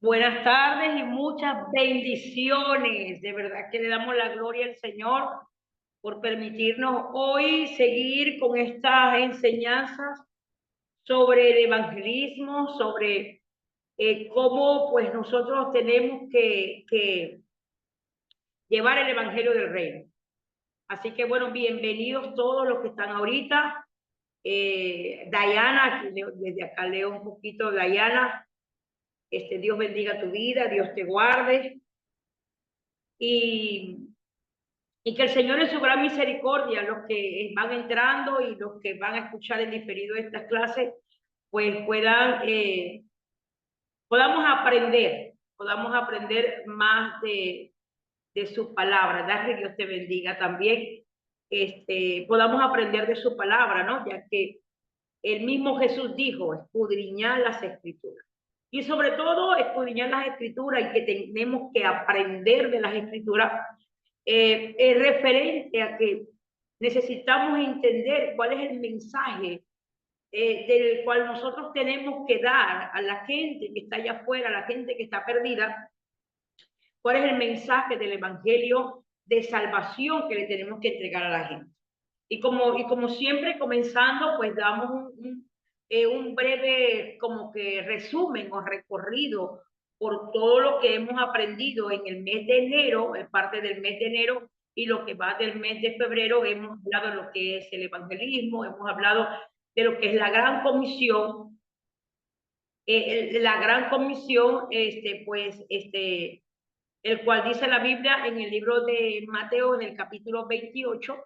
Buenas tardes y muchas bendiciones. De verdad que le damos la gloria al Señor por permitirnos hoy seguir con estas enseñanzas sobre el evangelismo, sobre cómo pues nosotros tenemos que llevar el evangelio del reino. Así que bueno, bienvenidos todos los que están ahorita. Dayana, desde acá leo un poquito, Dayana. Dios bendiga tu vida, Dios te guarde. Y, y que el Señor en su gran misericordia, los que van entrando y los que van a escuchar en diferido estas clases, pues podamos aprender más de su palabra. Darle Dios te bendiga también. Podamos aprender de su palabra, ¿no? Ya que el mismo Jesús dijo, escudriñar las escrituras. Y sobre todo, escudriñar las escrituras y que tenemos que aprender de las escrituras es referente a que necesitamos entender cuál es el mensaje del cual nosotros tenemos que dar a la gente que está allá afuera, a la gente que está perdida, cuál es el mensaje del evangelio de salvación que le tenemos que entregar a la gente. Y como siempre, comenzando, pues damos un breve como que resumen o recorrido por todo lo que hemos aprendido en el mes de enero, en parte del mes de enero y lo que va del mes de febrero. Hemos hablado de lo que es el evangelismo, hemos hablado de lo que es la gran comisión, el cual dice la Biblia en el libro de Mateo, en el capítulo 28,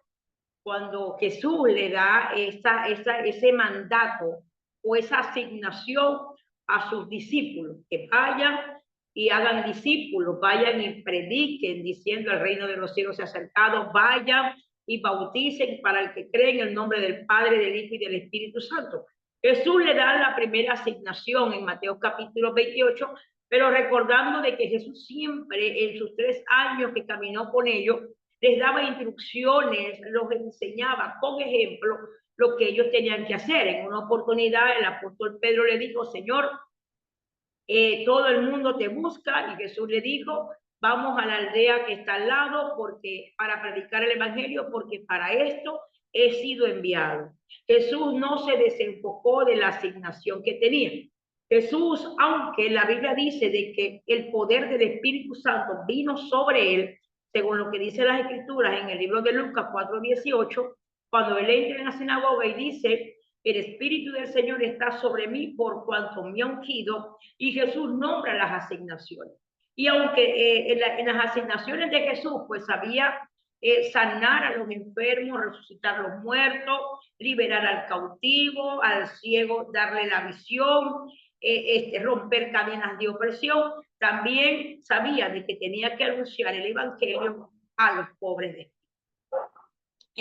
cuando Jesús le da ese mandato o esa asignación a sus discípulos, que vayan y hagan discípulos, vayan y prediquen diciendo el reino de los cielos se ha acercado, vayan y bauticen para el que cree en el nombre del Padre, del Hijo y del Espíritu Santo. Jesús le da la primera asignación en Mateo capítulo 28, pero recordando de que Jesús siempre en sus 3 años que caminó con ellos, les daba instrucciones, los enseñaba con ejemplo lo que ellos tenían que hacer. En una oportunidad el apóstol Pedro le dijo, Señor, todo el mundo te busca, y Jesús le dijo, vamos a la aldea que está al lado porque para predicar el evangelio, porque para esto he sido enviado. Jesús no se desenfocó de la asignación que tenía. Jesús, aunque la Biblia dice de que el poder del Espíritu Santo vino sobre él, según lo que dice las Escrituras en el libro de Lucas 4:18, cuando él entra en la sinagoga y dice, el Espíritu del Señor está sobre mí por cuanto me ha ungido, y Jesús nombra las asignaciones. Y aunque en las asignaciones de Jesús, pues había sanar a los enfermos, resucitar a los muertos, liberar al cautivo, al ciego, darle la visión, romper cadenas de opresión, también sabía de que tenía que anunciar el evangelio a los pobres de espíritu.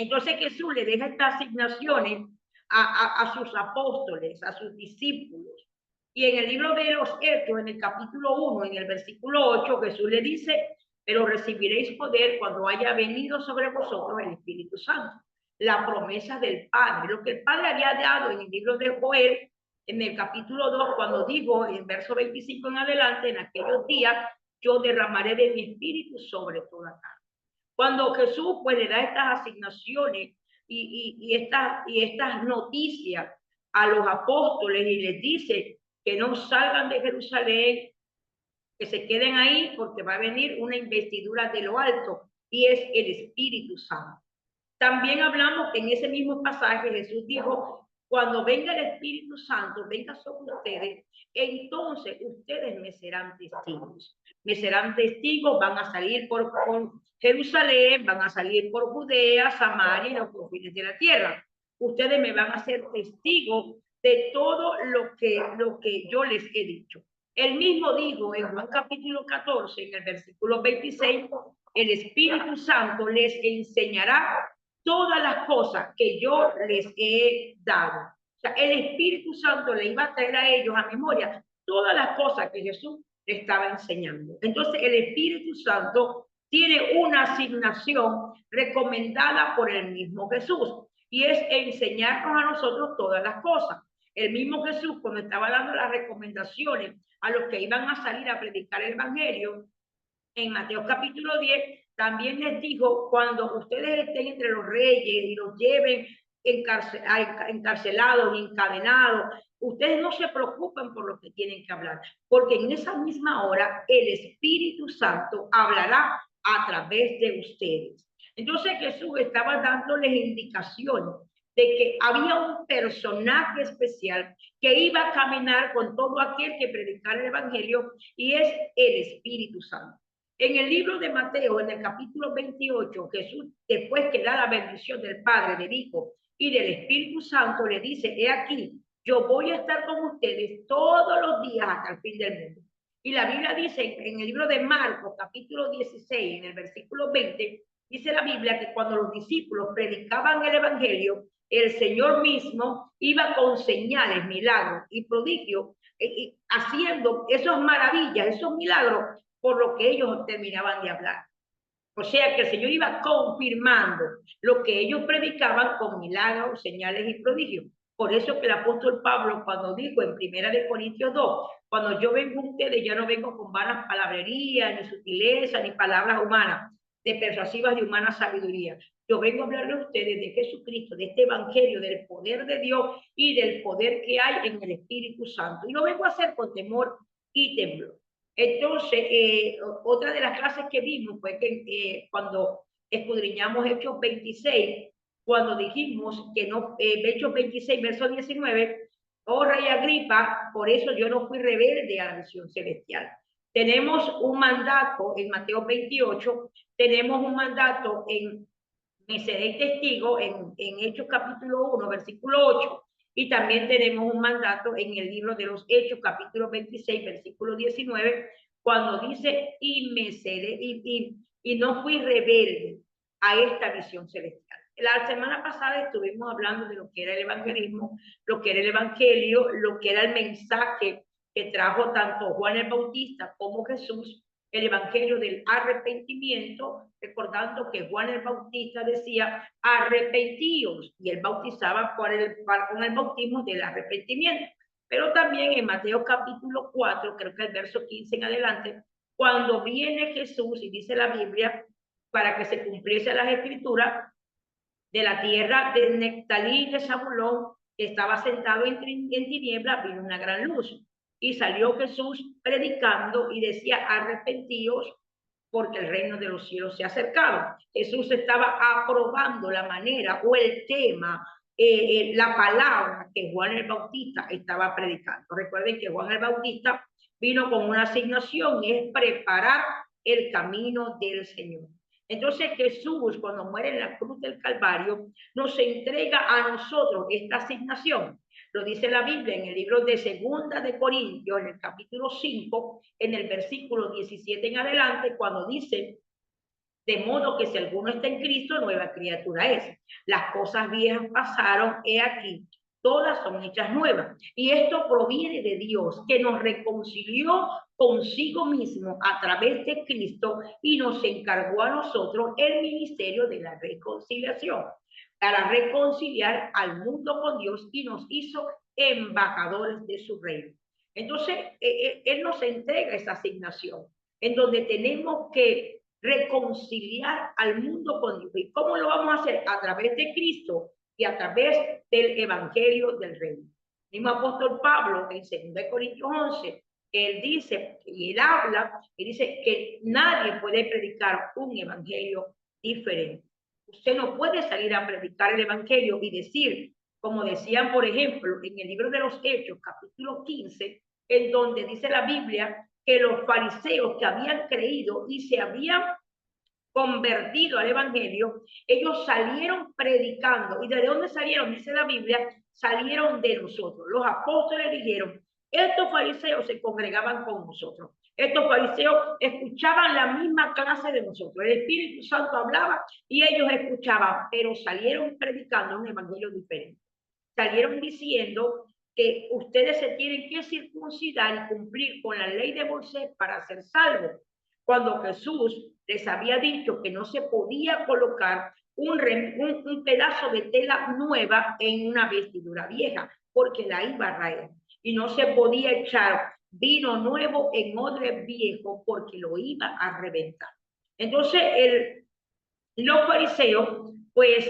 Entonces Jesús le deja estas asignaciones a sus apóstoles, a sus discípulos. Y en el libro de los Hechos, en el capítulo 1, en el versículo 8, Jesús le dice, pero recibiréis poder cuando haya venido sobre vosotros el Espíritu Santo. La promesa del Padre, lo que el Padre había dado en el libro de Joel, en el capítulo 2, cuando dijo, en verso 25 en adelante, en aquellos días, yo derramaré de mi espíritu sobre toda carne. Cuando Jesús pues le da estas asignaciones y estas noticias a los apóstoles y les dice que no salgan de Jerusalén, que se queden ahí porque va a venir una investidura de lo alto y es el Espíritu Santo. También hablamos que en ese mismo pasaje Jesús dijo, cuando venga el Espíritu Santo, venga sobre ustedes, entonces ustedes me serán testigos. Me serán testigos, van a salir por Jerusalén, van a salir por Judea, Samaria y los confines de la tierra. Ustedes me van a ser testigos de todo lo que yo les he dicho. Él mismo dijo en Juan capítulo 14, en el versículo 26, el Espíritu Santo les enseñará todas las cosas que yo les he dado. O sea, el Espíritu Santo le iba a traer a ellos a memoria todas las cosas que Jesús le estaba enseñando. Entonces, el Espíritu Santo tiene una asignación recomendada por el mismo Jesús y es enseñarnos a nosotros todas las cosas. El mismo Jesús, cuando estaba dando las recomendaciones a los que iban a salir a predicar el evangelio, en Mateo capítulo 10, también les dijo, cuando ustedes estén entre los reyes y los lleven encarcelados y encadenados, ustedes no se preocupen por lo que tienen que hablar, porque en esa misma hora el Espíritu Santo hablará a través de ustedes. Entonces Jesús estaba dándoles indicaciones de que había un personaje especial que iba a caminar con todo aquel que predicara el evangelio, y es el Espíritu Santo. En el libro de Mateo, en el capítulo 28, Jesús, después que da la bendición del Padre, del Hijo y del Espíritu Santo, le dice, he aquí, yo voy a estar con ustedes todos los días hasta el fin del mundo. Y la Biblia dice en el libro de Marcos, capítulo 16, en el versículo 20, dice la Biblia que cuando los discípulos predicaban el evangelio, el Señor mismo iba con señales, milagros y prodigios, haciendo esas maravillas, esos milagros, por lo que ellos terminaban de hablar. O sea que el Señor iba confirmando lo que ellos predicaban con milagros, señales y prodigios. Por eso que el apóstol Pablo, cuando dijo en 1 Corintios 2, cuando yo vengo a ustedes, yo no vengo con vanas palabrerías, ni sutileza, ni palabras humanas, de persuasivas de humana sabiduría. Yo vengo a hablarle a ustedes de Jesucristo, de este evangelio, del poder de Dios y del poder que hay en el Espíritu Santo. Y lo vengo a hacer con temor y temblor. Entonces, otra de las clases que vimos fue que cuando escudriñamos Hechos 26, cuando dijimos que no, Hechos 26, verso 19, oh rey Agripa, por eso yo no fui rebelde a la visión celestial. Tenemos un mandato en Mateo 28, tenemos un mandato en me seré testigo en Hechos capítulo 1, versículo 8, y también tenemos un mandato en el libro de los Hechos, capítulo 26, versículo 19, cuando dice, y me seré, y no fui rebelde a esta visión celestial. La semana pasada estuvimos hablando de lo que era el evangelismo, lo que era el evangelio, lo que era el mensaje que trajo tanto Juan el Bautista como Jesús, el evangelio del arrepentimiento, recordando que Juan el Bautista decía, arrepentíos, y él bautizaba con el bautismo del arrepentimiento. Pero también en Mateo capítulo 4, creo que el verso 15 en adelante, cuando viene Jesús y dice la Biblia, para que se cumpliese las escrituras, de la tierra de Nectalí de Zabulón, que estaba sentado en tinieblas, vino una gran luz. Y salió Jesús predicando y decía, arrepentíos, porque el reino de los cielos se ha acercado. Jesús estaba aprobando la manera o el tema, la palabra que Juan el Bautista estaba predicando. Recuerden que Juan el Bautista vino con una asignación, y es preparar el camino del Señor. Entonces Jesús, cuando muere en la cruz del Calvario, nos entrega a nosotros esta asignación. Lo dice la Biblia en el libro de Segunda de Corintios, en el capítulo 5, en el versículo 17 en adelante, cuando dice, de modo que si alguno está en Cristo, nueva criatura es. Las cosas viejas pasaron, he aquí, todas son hechas nuevas. Y esto proviene de Dios, que nos reconcilió consigo mismo a través de Cristo y nos encargó a nosotros el ministerio de la reconciliación, para reconciliar al mundo con Dios, y nos hizo embajadores de su reino. Entonces, Él nos entrega esa asignación, en donde tenemos que reconciliar al mundo con Dios. ¿Y cómo lo vamos a hacer? A través de Cristo y a través del evangelio del reino. El mismo apóstol Pablo en 2 Corintios 11, él dice, y él habla, y dice que nadie puede predicar un evangelio diferente. Usted no puede salir a predicar el evangelio y decir, como decían, por ejemplo, en el libro de los Hechos, capítulo 15, en donde dice la Biblia que los fariseos que habían creído y se habían convertido al evangelio, ellos salieron predicando. ¿Y de dónde salieron? Dice la Biblia, salieron de nosotros. Los apóstoles dijeron, estos fariseos se congregaban con nosotros. Estos fariseos escuchaban la misma clase de nosotros. El Espíritu Santo hablaba y ellos escuchaban, pero salieron predicando un evangelio diferente. Salieron diciendo que ustedes se tienen que circuncidar y cumplir con la ley de Moisés para ser salvos, cuando Jesús les había dicho que no se podía colocar un pedazo de tela nueva en una vestidura vieja, porque la iba a raer. Y no se podía echar vino nuevo en odre viejo porque lo iba a reventar. Entonces, los fariseos, pues,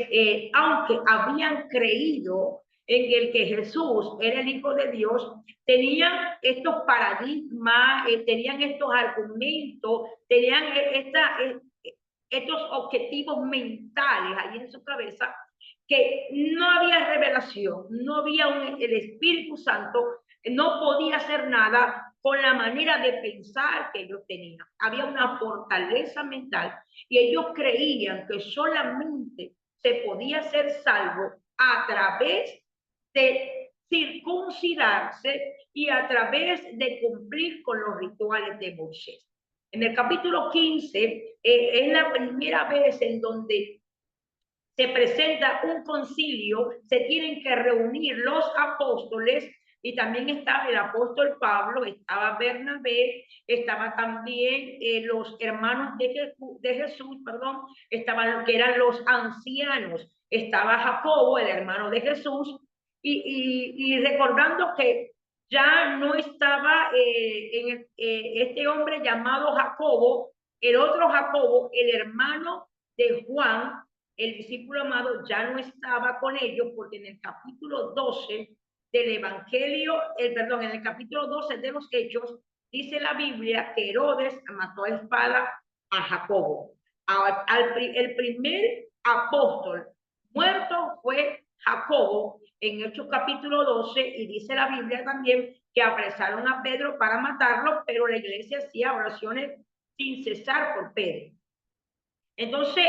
aunque habían creído en el que Jesús era el Hijo de Dios, tenían estos paradigmas, tenían estos argumentos, tenían estos objetivos mentales ahí en su cabeza, que no había revelación, no había el Espíritu Santo, no podía hacer nada con la manera de pensar que ellos tenían. Había una fortaleza mental y ellos creían que solamente se podía ser salvo a través de circuncidarse y a través de cumplir con los rituales de Moisés. En el capítulo 15 es la primera vez en donde se presenta un concilio, se tienen que reunir los apóstoles, y también estaba el apóstol Pablo, estaba Bernabé, estaba también los hermanos de Jesús, perdón, estaban lo que eran los ancianos, estaba Jacobo, el hermano de Jesús, y recordando que ya no estaba este hombre llamado Jacobo, el otro Jacobo, el hermano de Juan, el discípulo amado, ya no estaba con ellos, porque en el capítulo 12 del Evangelio, perdón, en el capítulo 12 de los Hechos, dice la Biblia que Herodes mató a espada a Jacobo. El primer apóstol muerto fue Jacobo en Hechos capítulo 12, y dice la Biblia también que apresaron a Pedro para matarlo, pero la iglesia hacía oraciones sin cesar por Pedro. Entonces,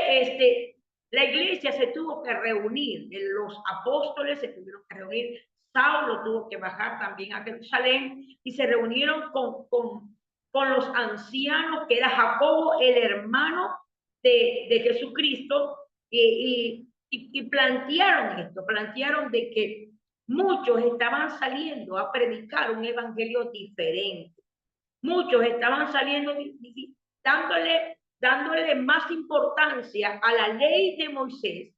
la iglesia se tuvo que reunir, los apóstoles se tuvieron que reunir, Saulo tuvo que bajar también a Jerusalén y se reunieron con los ancianos, que era Jacobo, el hermano de Jesucristo, y plantearon esto, plantearon de que muchos estaban saliendo a predicar un evangelio diferente. Muchos estaban saliendo dándole más importancia a la ley de Moisés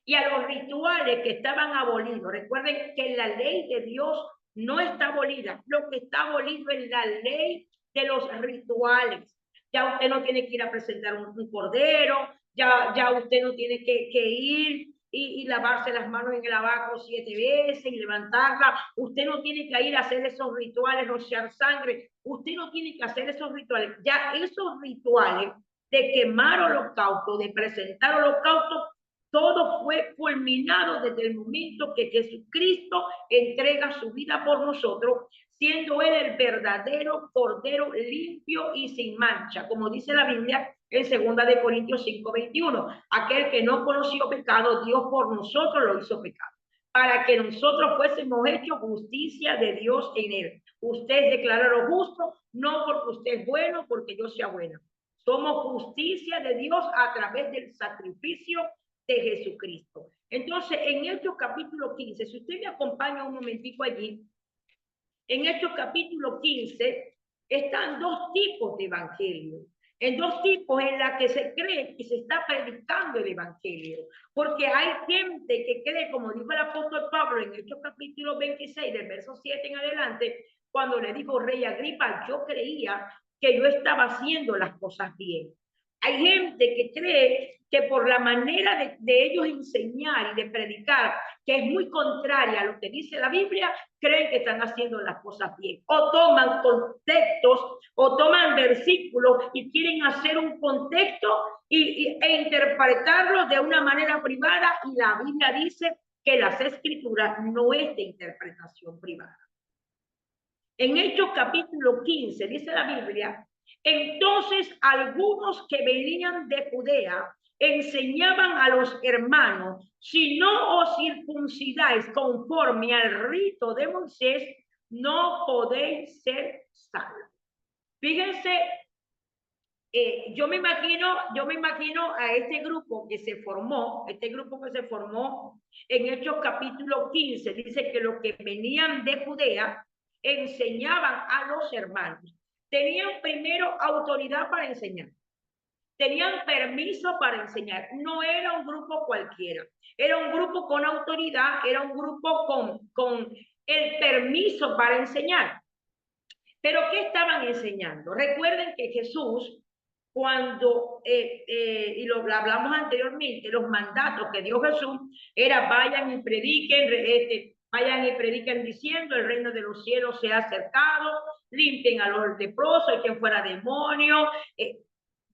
y a los rituales que estaban abolidos. Recuerden que la ley de Dios no está abolida, lo que está abolido es la ley de los rituales. Ya usted no tiene que ir a presentar un cordero, ya usted no tiene que ir y lavarse las manos en el lavabo 7 veces y levantarla. Usted no tiene que ir a hacer esos rituales, rociar sangre. Usted no tiene que hacer esos rituales. Ya esos rituales de quemar holocausto, de presentar holocausto, todo fue culminado desde el momento que Jesucristo entrega su vida por nosotros, siendo Él el verdadero Cordero limpio y sin mancha, como dice la Biblia en 2 de Corintios 5:21. Aquel que no conoció pecado, Dios por nosotros lo hizo pecado, para que nosotros fuésemos hechos justicia de Dios en Él. Usted es declarado justo, no porque usted es bueno, porque yo sea bueno. Somos justicia de Dios a través del sacrificio de Jesucristo. Entonces, en Hechos capítulo 15, si usted me acompaña un momentico allí, en Hechos capítulo 15 están dos tipos de evangelio. En dos tipos en la que se cree que se está predicando el evangelio. Porque hay gente que cree, como dijo el apóstol Pablo en Hechos capítulo 26, del verso 7 en adelante, cuando le dijo Rey Agripa, yo creía que yo estaba haciendo las cosas bien. Hay gente que cree que por la manera de ellos enseñar y de predicar, que es muy contraria a lo que dice la Biblia, creen que están haciendo las cosas bien. O toman contextos, o toman versículos y quieren hacer un contexto e interpretarlo de una manera privada, y la Biblia dice que las escrituras no es de interpretación privada. En Hechos capítulo 15 dice la Biblia, entonces algunos que venían de Judea enseñaban a los hermanos, si no os circuncidáis conforme al rito de Moisés, no podéis ser salvos. Fíjense, yo me imagino a este grupo que se formó en Hechos capítulo 15, dice que los que venían de Judea enseñaban a los hermanos. Tenían primero autoridad para enseñar. tenían permiso para enseñar. No era un grupo cualquiera, era un grupo con autoridad, era un grupo con el permiso para enseñar. Pero ¿qué estaban enseñando? Recuerden que Jesús, cuando, y lo hablamos anteriormente, los mandatos que dio Jesús era vayan y prediquen, vayan y prediquen diciendo el reino de los cielos se ha acercado, limpien a los leprosos, quien fuera demonio,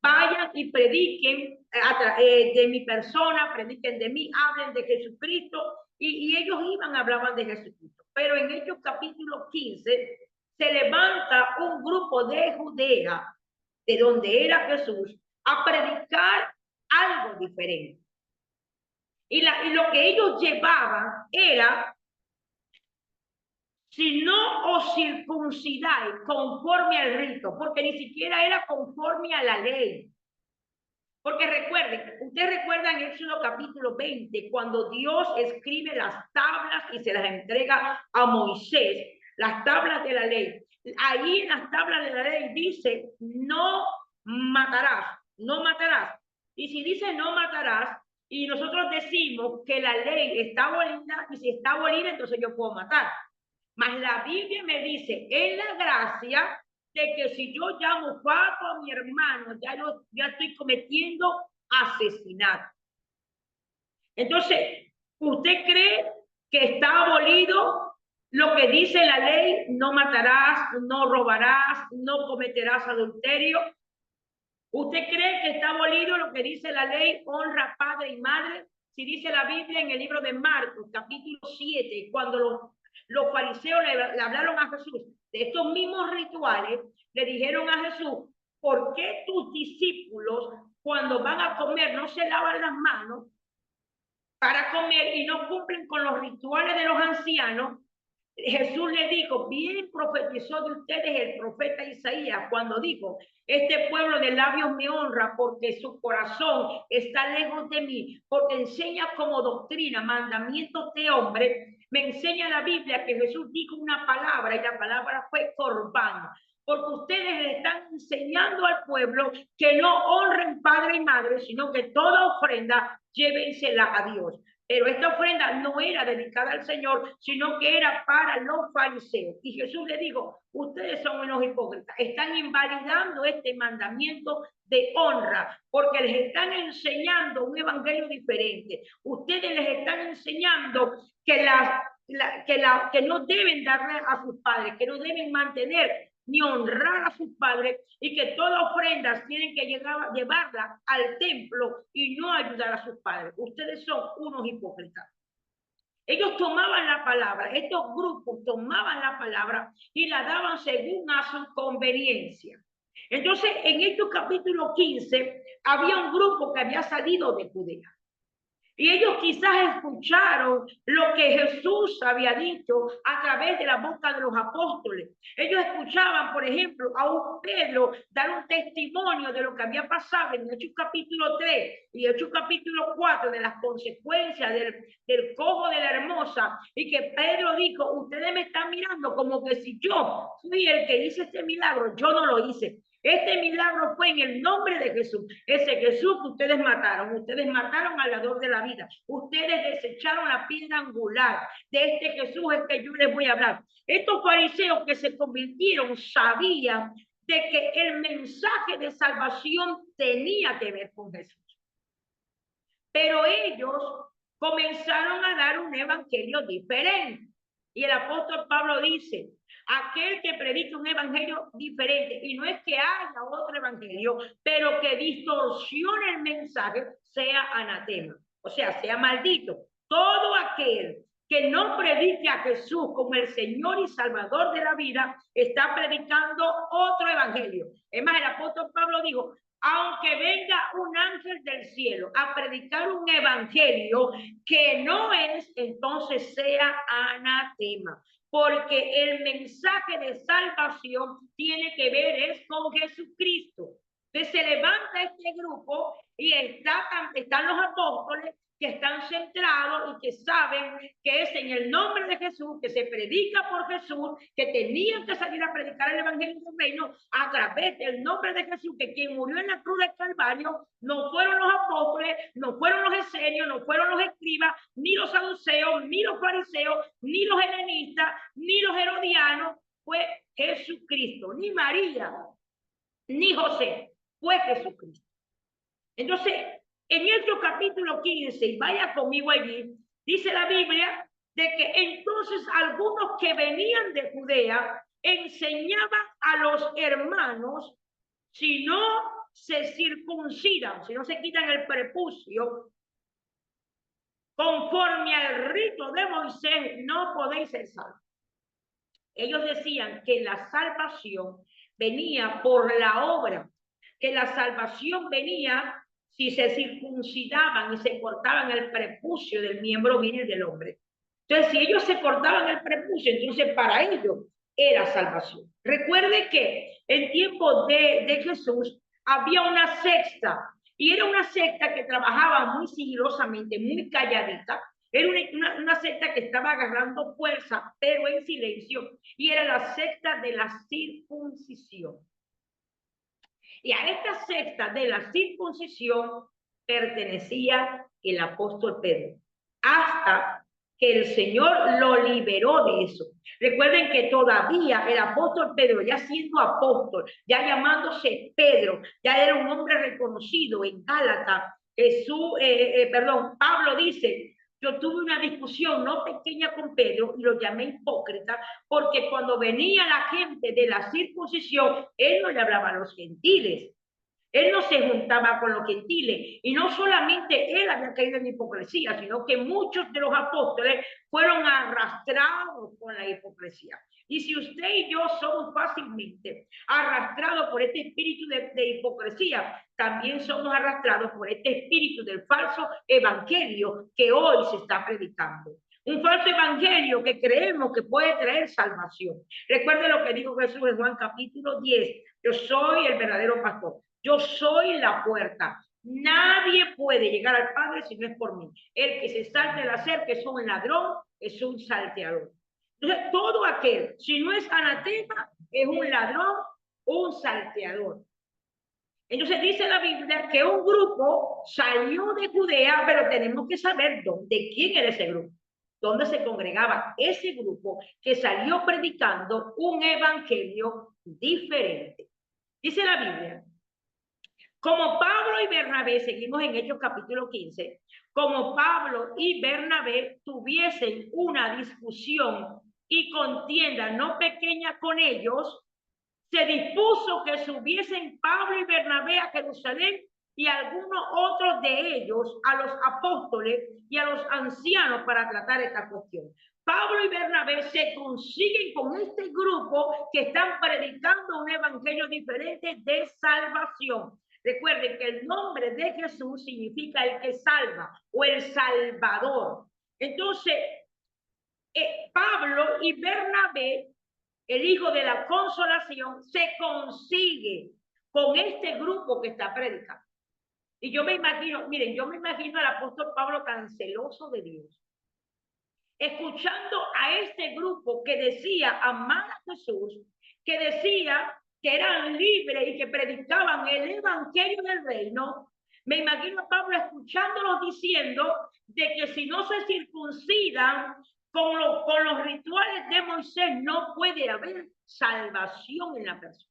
vayan y prediquen de mi persona, prediquen de mí, hablen de Jesucristo, y ellos iban, hablaban de Jesucristo. Pero en Hechos capítulo 15 se levanta un grupo de Judea, de donde era Jesús, a predicar algo diferente. Y lo que ellos llevaban era: si no os circuncidáis conforme al rito, porque ni siquiera era conforme a la ley. Porque recuerden, ustedes recuerdan en Éxodo capítulo 20, cuando Dios escribe las tablas y se las entrega a Moisés, las tablas de la ley. Ahí en las tablas de la ley dice: no matarás, no matarás. Y si dice no matarás, y nosotros decimos que la ley está abolida, y si está abolida, entonces yo puedo matar. Mas la Biblia me dice en la gracia de que si yo llamo papo a mi hermano, ya estoy cometiendo asesinato. Entonces, ¿usted cree que está abolido lo que dice la ley? No matarás, no robarás, no cometerás adulterio. ¿Usted cree que está abolido lo que dice la ley? Honra padre y madre. Si dice la Biblia en el libro de Marcos, capítulo 7, cuando los fariseos le hablaron a Jesús de estos mismos rituales, le dijeron a Jesús: ¿por qué tus discípulos cuando van a comer no se lavan las manos para comer y no cumplen con los rituales de los ancianos? Jesús le dijo: bien profetizó de ustedes el profeta Isaías cuando dijo: este pueblo de labios me honra, porque su corazón está lejos de mí, porque enseña como doctrina mandamientos de hombre. Me enseña la Biblia que Jesús dijo una palabra, y la palabra fue corbán, porque ustedes le están enseñando al pueblo que no honren padre y madre, sino que toda ofrenda llévensela a Dios. Pero esta ofrenda no era dedicada al Señor, sino que era para los fariseos. Y Jesús le dijo: ustedes son unos hipócritas, están invalidando este mandamiento de honra, porque les están enseñando un evangelio diferente. Ustedes les están enseñando que, que no deben darle a sus padres, que no deben mantener ni honrar a sus padres, y que todas ofrendas tienen que llevarla al templo y no ayudar a sus padres. Ustedes son unos hipócritas. Ellos tomaban la palabra, estos grupos tomaban la palabra y la daban según a su conveniencia. Entonces, en este capítulo 15, había un grupo que había salido de Judea. Y ellos quizás escucharon lo que Jesús había dicho a través de la boca de los apóstoles. Ellos escuchaban, por ejemplo, a un Pedro dar un testimonio de lo que había pasado en Hechos capítulo 3 y Hechos capítulo 4, de las consecuencias del cojo de la hermosa, y que Pedro dijo: ustedes me están mirando como que si yo fui el que hice este milagro. Yo no lo hice. Este milagro fue en el nombre de Jesús. Ese Jesús que ustedes mataron al dador de la vida. Ustedes desecharon la piedra angular. De este Jesús es que yo les voy a hablar. Estos fariseos que se convirtieron sabían de que el mensaje de salvación tenía que ver con Jesús. Pero ellos comenzaron a dar un evangelio diferente. Y el apóstol Pablo dice: aquel que predica un evangelio diferente, y no es que haya otro evangelio, pero que distorsione el mensaje, sea anatema, o sea, sea maldito. Todo aquel que no predique a Jesús como el Señor y Salvador de la vida, está predicando otro evangelio. Es más, el apóstol Pablo dijo: aunque venga un ángel del cielo a predicar un evangelio que no es, entonces sea anatema. Porque el mensaje de salvación tiene que ver es con Jesucristo. Entonces se levanta este grupo y están los apóstoles que están centrados y que saben que es en el nombre de Jesús, que se predica por Jesús, que tenían que salir a predicar el evangelio del reino a través del nombre de Jesús, que quien murió en la cruz del Calvario no fueron los apóstoles, no fueron los esenios, no fueron los escribas, ni los saduceos, ni los fariseos, ni los helenistas, ni los herodianos, fue Jesucristo, ni María, ni José, fue Jesucristo. Entonces, en Hechos capítulo 15, y vaya conmigo allí, dice la Biblia de que entonces algunos que venían de Judea enseñaban a los hermanos, si no se circuncidan, si no se quitan el prepucio, conforme al rito de Moisés, no podéis ser salvos. Ellos decían que la salvación venía por la obra, que la salvación venía si se circuncidaban y se cortaban el prepucio del miembro viril del hombre. Entonces, si ellos se cortaban el prepucio, entonces para ellos era salvación. Recuerde que en tiempos de Jesús había una secta, y era una secta que trabajaba muy sigilosamente, muy calladita. Era una secta que estaba agarrando fuerza, pero en silencio, y era la secta de la circuncisión. Y a esta secta de la circuncisión pertenecía el apóstol Pedro, hasta que el Señor lo liberó de eso. Recuerden que todavía el apóstol Pedro, ya siendo apóstol, ya llamándose Pedro, ya era un hombre reconocido en Gálatas. Pablo dice: yo tuve una discusión no pequeña con Pedro y lo llamé hipócrita, porque cuando venía la gente de la circuncisión, él no le hablaba a los gentiles. Él no se juntaba con los gentiles, y no solamente él había caído en hipocresía, sino que muchos de los apóstoles fueron arrastrados con la hipocresía. Y si usted y yo somos fácilmente arrastrados por este espíritu de hipocresía, también somos arrastrados por este espíritu del falso evangelio que hoy se está predicando. Un falso evangelio que creemos que puede traer salvación. Recuerde lo que dijo Jesús en Juan capítulo 10: yo soy el verdadero pastor. Yo soy la puerta. Nadie puede llegar al Padre si no es por mí. El que se salte la cerca es un ladrón, es un salteador. Entonces, todo aquel, si no es anatema, es un ladrón, un salteador. Entonces dice la Biblia que un grupo salió de Judea, pero tenemos que saber de quién era ese grupo, dónde se congregaba ese grupo que salió predicando un evangelio diferente. Dice la Biblia: como Pablo y Bernabé, seguimos en Hechos capítulo 15, como Pablo y Bernabé tuviesen una discusión y contienda no pequeña con ellos, se dispuso que subiesen Pablo y Bernabé a Jerusalén, y algunos otros de ellos a los apóstoles y a los ancianos para tratar esta cuestión. Pablo y Bernabé se consiguen con este grupo que están predicando un evangelio diferente de salvación. Recuerden que el nombre de Jesús significa el que salva o el Salvador. Entonces, Pablo y Bernabé, el hijo de la consolación, se consigue con este grupo que está predicando. Y yo me imagino, miren, yo me imagino al apóstol Pablo tan celoso de Dios, escuchando a este grupo que decía amar a Jesús, que decía que eran libres y que predicaban el evangelio del reino. Me imagino a Pablo escuchándolos diciendo de que si no se circuncidan con los rituales de Moisés, no puede haber salvación en la persona.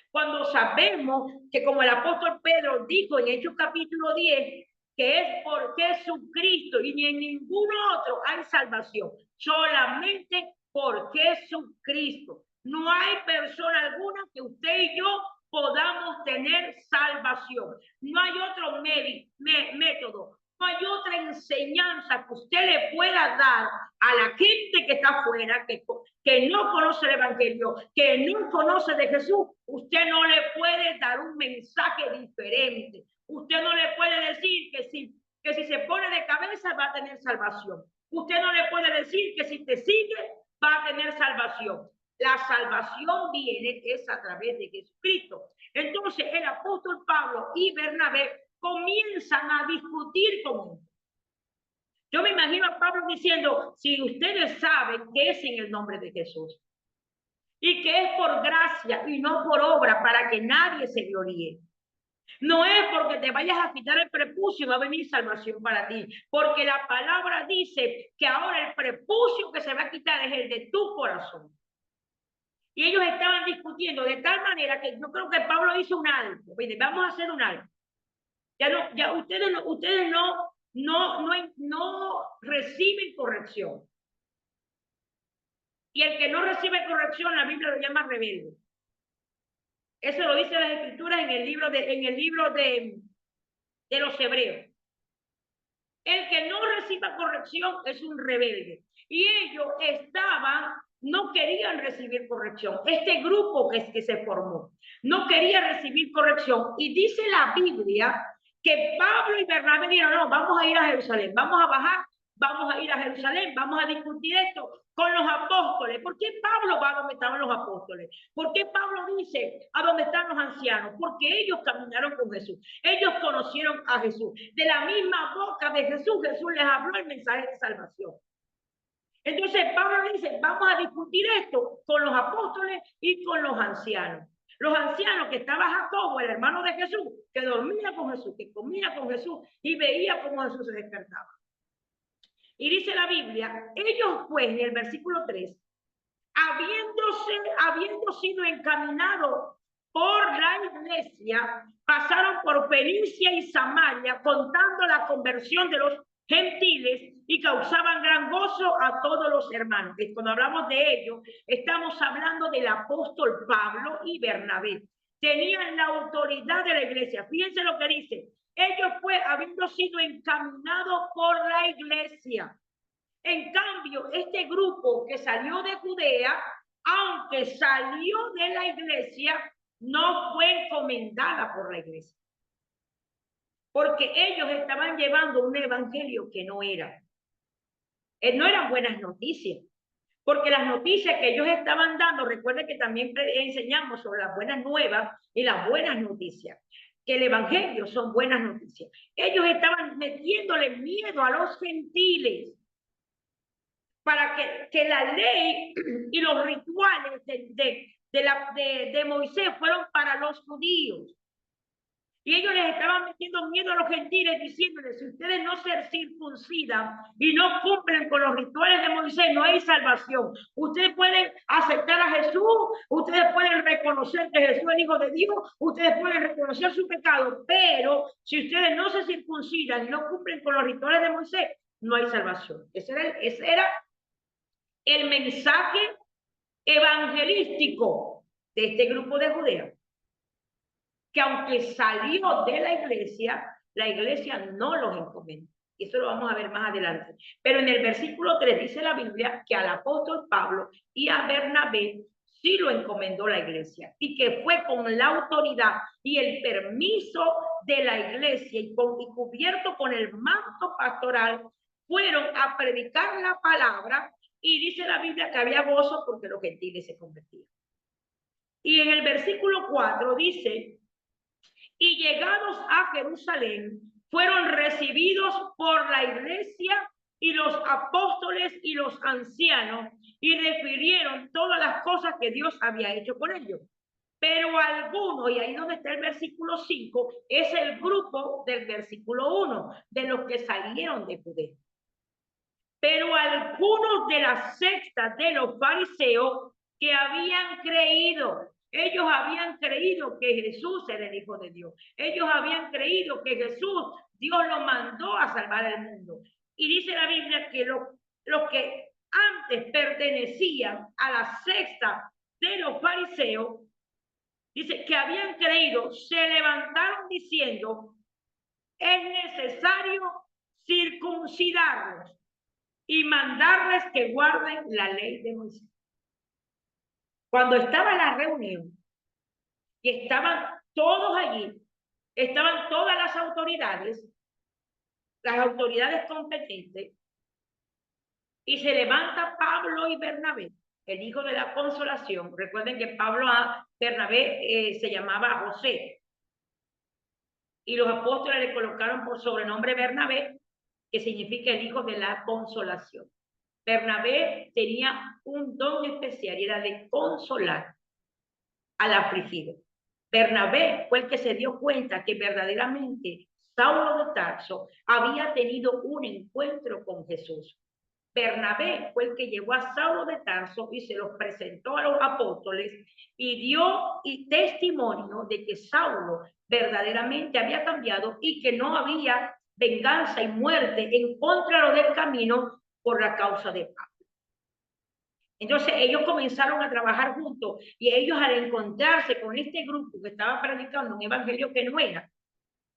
Cuando sabemos que, como el apóstol Pedro dijo en Hechos capítulo 10, que es por Jesucristo y ni en ningún otro hay salvación, solamente por Jesucristo. No hay persona alguna que usted y yo podamos tener salvación. No hay otro método, no hay otra enseñanza que usted le pueda dar a la gente que está afuera, que no conoce el evangelio, que no conoce de Jesús. Usted no le puede dar un mensaje diferente. Usted no le puede decir que si se pone de cabeza va a tener salvación. Usted no le puede decir que si te sigue va a tener salvación. La salvación viene es a través de Jesucristo. Entonces el apóstol Pablo y Bernabé comienzan a discutir con él. Yo me imagino a Pablo diciendo, si ustedes saben que es en el nombre de Jesús y que es por gracia y no por obra para que nadie se gloríe. No es porque te vayas a quitar el prepucio y va a venir salvación para ti, porque la palabra dice que ahora el prepucio que se va a quitar es el de tu corazón. Y ellos estaban discutiendo de tal manera que yo creo que Pablo hizo un alto. Mire, vamos a hacer un alto. Ya ustedes no reciben corrección. Y el que no recibe corrección, la Biblia lo llama rebelde. Eso lo dice las Escrituras en el libro de los Hebreos. El que no reciba corrección es un rebelde. Y ellos no querían recibir corrección. Este grupo que se formó no quería recibir corrección. Y dice la Biblia que Pablo y Bernabé dijeron, no, vamos a ir a Jerusalén, vamos a bajar, vamos a ir a Jerusalén, vamos a discutir esto con los apóstoles. ¿Por qué Pablo va a donde estaban los apóstoles? ¿Por qué Pablo dice a donde están los ancianos? Porque ellos caminaron con Jesús, ellos conocieron a Jesús. De la misma boca de Jesús, Jesús les habló el mensaje de salvación. Entonces Pablo dice, vamos a discutir esto con los apóstoles y con los ancianos. Los ancianos, que estaba Jacobo, el hermano de Jesús, que dormía con Jesús, que comía con Jesús y veía cómo Jesús se despertaba. Y dice la Biblia, ellos pues, en el versículo 3, habiendo sido encaminados por la iglesia, pasaron por Fenicia y Samaria, contando la conversión de los gentiles y causaban gran gozo a todos los hermanos. Y cuando hablamos de ello, estamos hablando del apóstol Pablo y Bernabé. Tenían la autoridad de la iglesia. Fíjense lo que dice. Ellos habiendo sido encaminados por la iglesia. En cambio, este grupo que salió de Judea, aunque salió de la iglesia, no fue encomendada por la iglesia. Porque ellos estaban llevando un evangelio que no era. No eran buenas noticias. Porque las noticias que ellos estaban dando, recuerden que también enseñamos sobre las buenas nuevas y las buenas noticias, que el evangelio son buenas noticias. Ellos estaban metiéndole miedo a los gentiles para que la ley y los rituales de Moisés fueron para los judíos. Y ellos les estaban metiendo miedo a los gentiles, diciéndoles, si ustedes no se circuncidan y no cumplen con los rituales de Moisés, no hay salvación. Ustedes pueden aceptar a Jesús, ustedes pueden reconocer que Jesús es el Hijo de Dios, ustedes pueden reconocer su pecado, pero si ustedes no se circuncidan y no cumplen con los rituales de Moisés, no hay salvación. Ese era el mensaje evangelístico de este grupo de Judea, que aunque salió de la iglesia no los encomendó. Eso lo vamos a ver más adelante. Pero en el versículo 3 dice la Biblia que al apóstol Pablo y a Bernabé sí lo encomendó la iglesia, y que fue con la autoridad y el permiso de la iglesia y cubierto con el manto pastoral, fueron a predicar la palabra. Y dice la Biblia que había gozo porque los gentiles se convertían. Y en el versículo 4 dice, y llegados a Jerusalén, fueron recibidos por la iglesia y los apóstoles y los ancianos, y refirieron todas las cosas que Dios había hecho con ellos. Pero algunos, y ahí donde está el versículo 5, es el grupo del versículo 1, de los que salieron de Judea. Pero algunos de la secta de los fariseos que habían creído, ellos habían creído que Jesús era el Hijo de Dios. Ellos habían creído que Jesús, Dios lo mandó a salvar al mundo. Y dice la Biblia que los que antes pertenecían a la secta de los fariseos, dice que habían creído, se levantaron diciendo, es necesario circuncidarlos y mandarles que guarden la ley de Moisés. Cuando estaba la reunión y estaban todos allí, estaban todas las autoridades competentes, y se levanta Pablo y Bernabé, el hijo de la consolación. Recuerden que Pablo a Bernabé se llamaba José, y los apóstoles le colocaron por sobrenombre Bernabé, que significa el hijo de la consolación. Bernabé tenía un don especial y era de consolar al afligido. Bernabé fue el que se dio cuenta que verdaderamente Saulo de Tarso había tenido un encuentro con Jesús. Bernabé fue el que llevó a Saulo de Tarso y se los presentó a los apóstoles y dio testimonio de que Saulo verdaderamente había cambiado y que no había venganza y muerte en contra de lo del camino por la causa de Pablo. Entonces ellos comenzaron a trabajar juntos y ellos al encontrarse con este grupo que estaba predicando un evangelio que no era,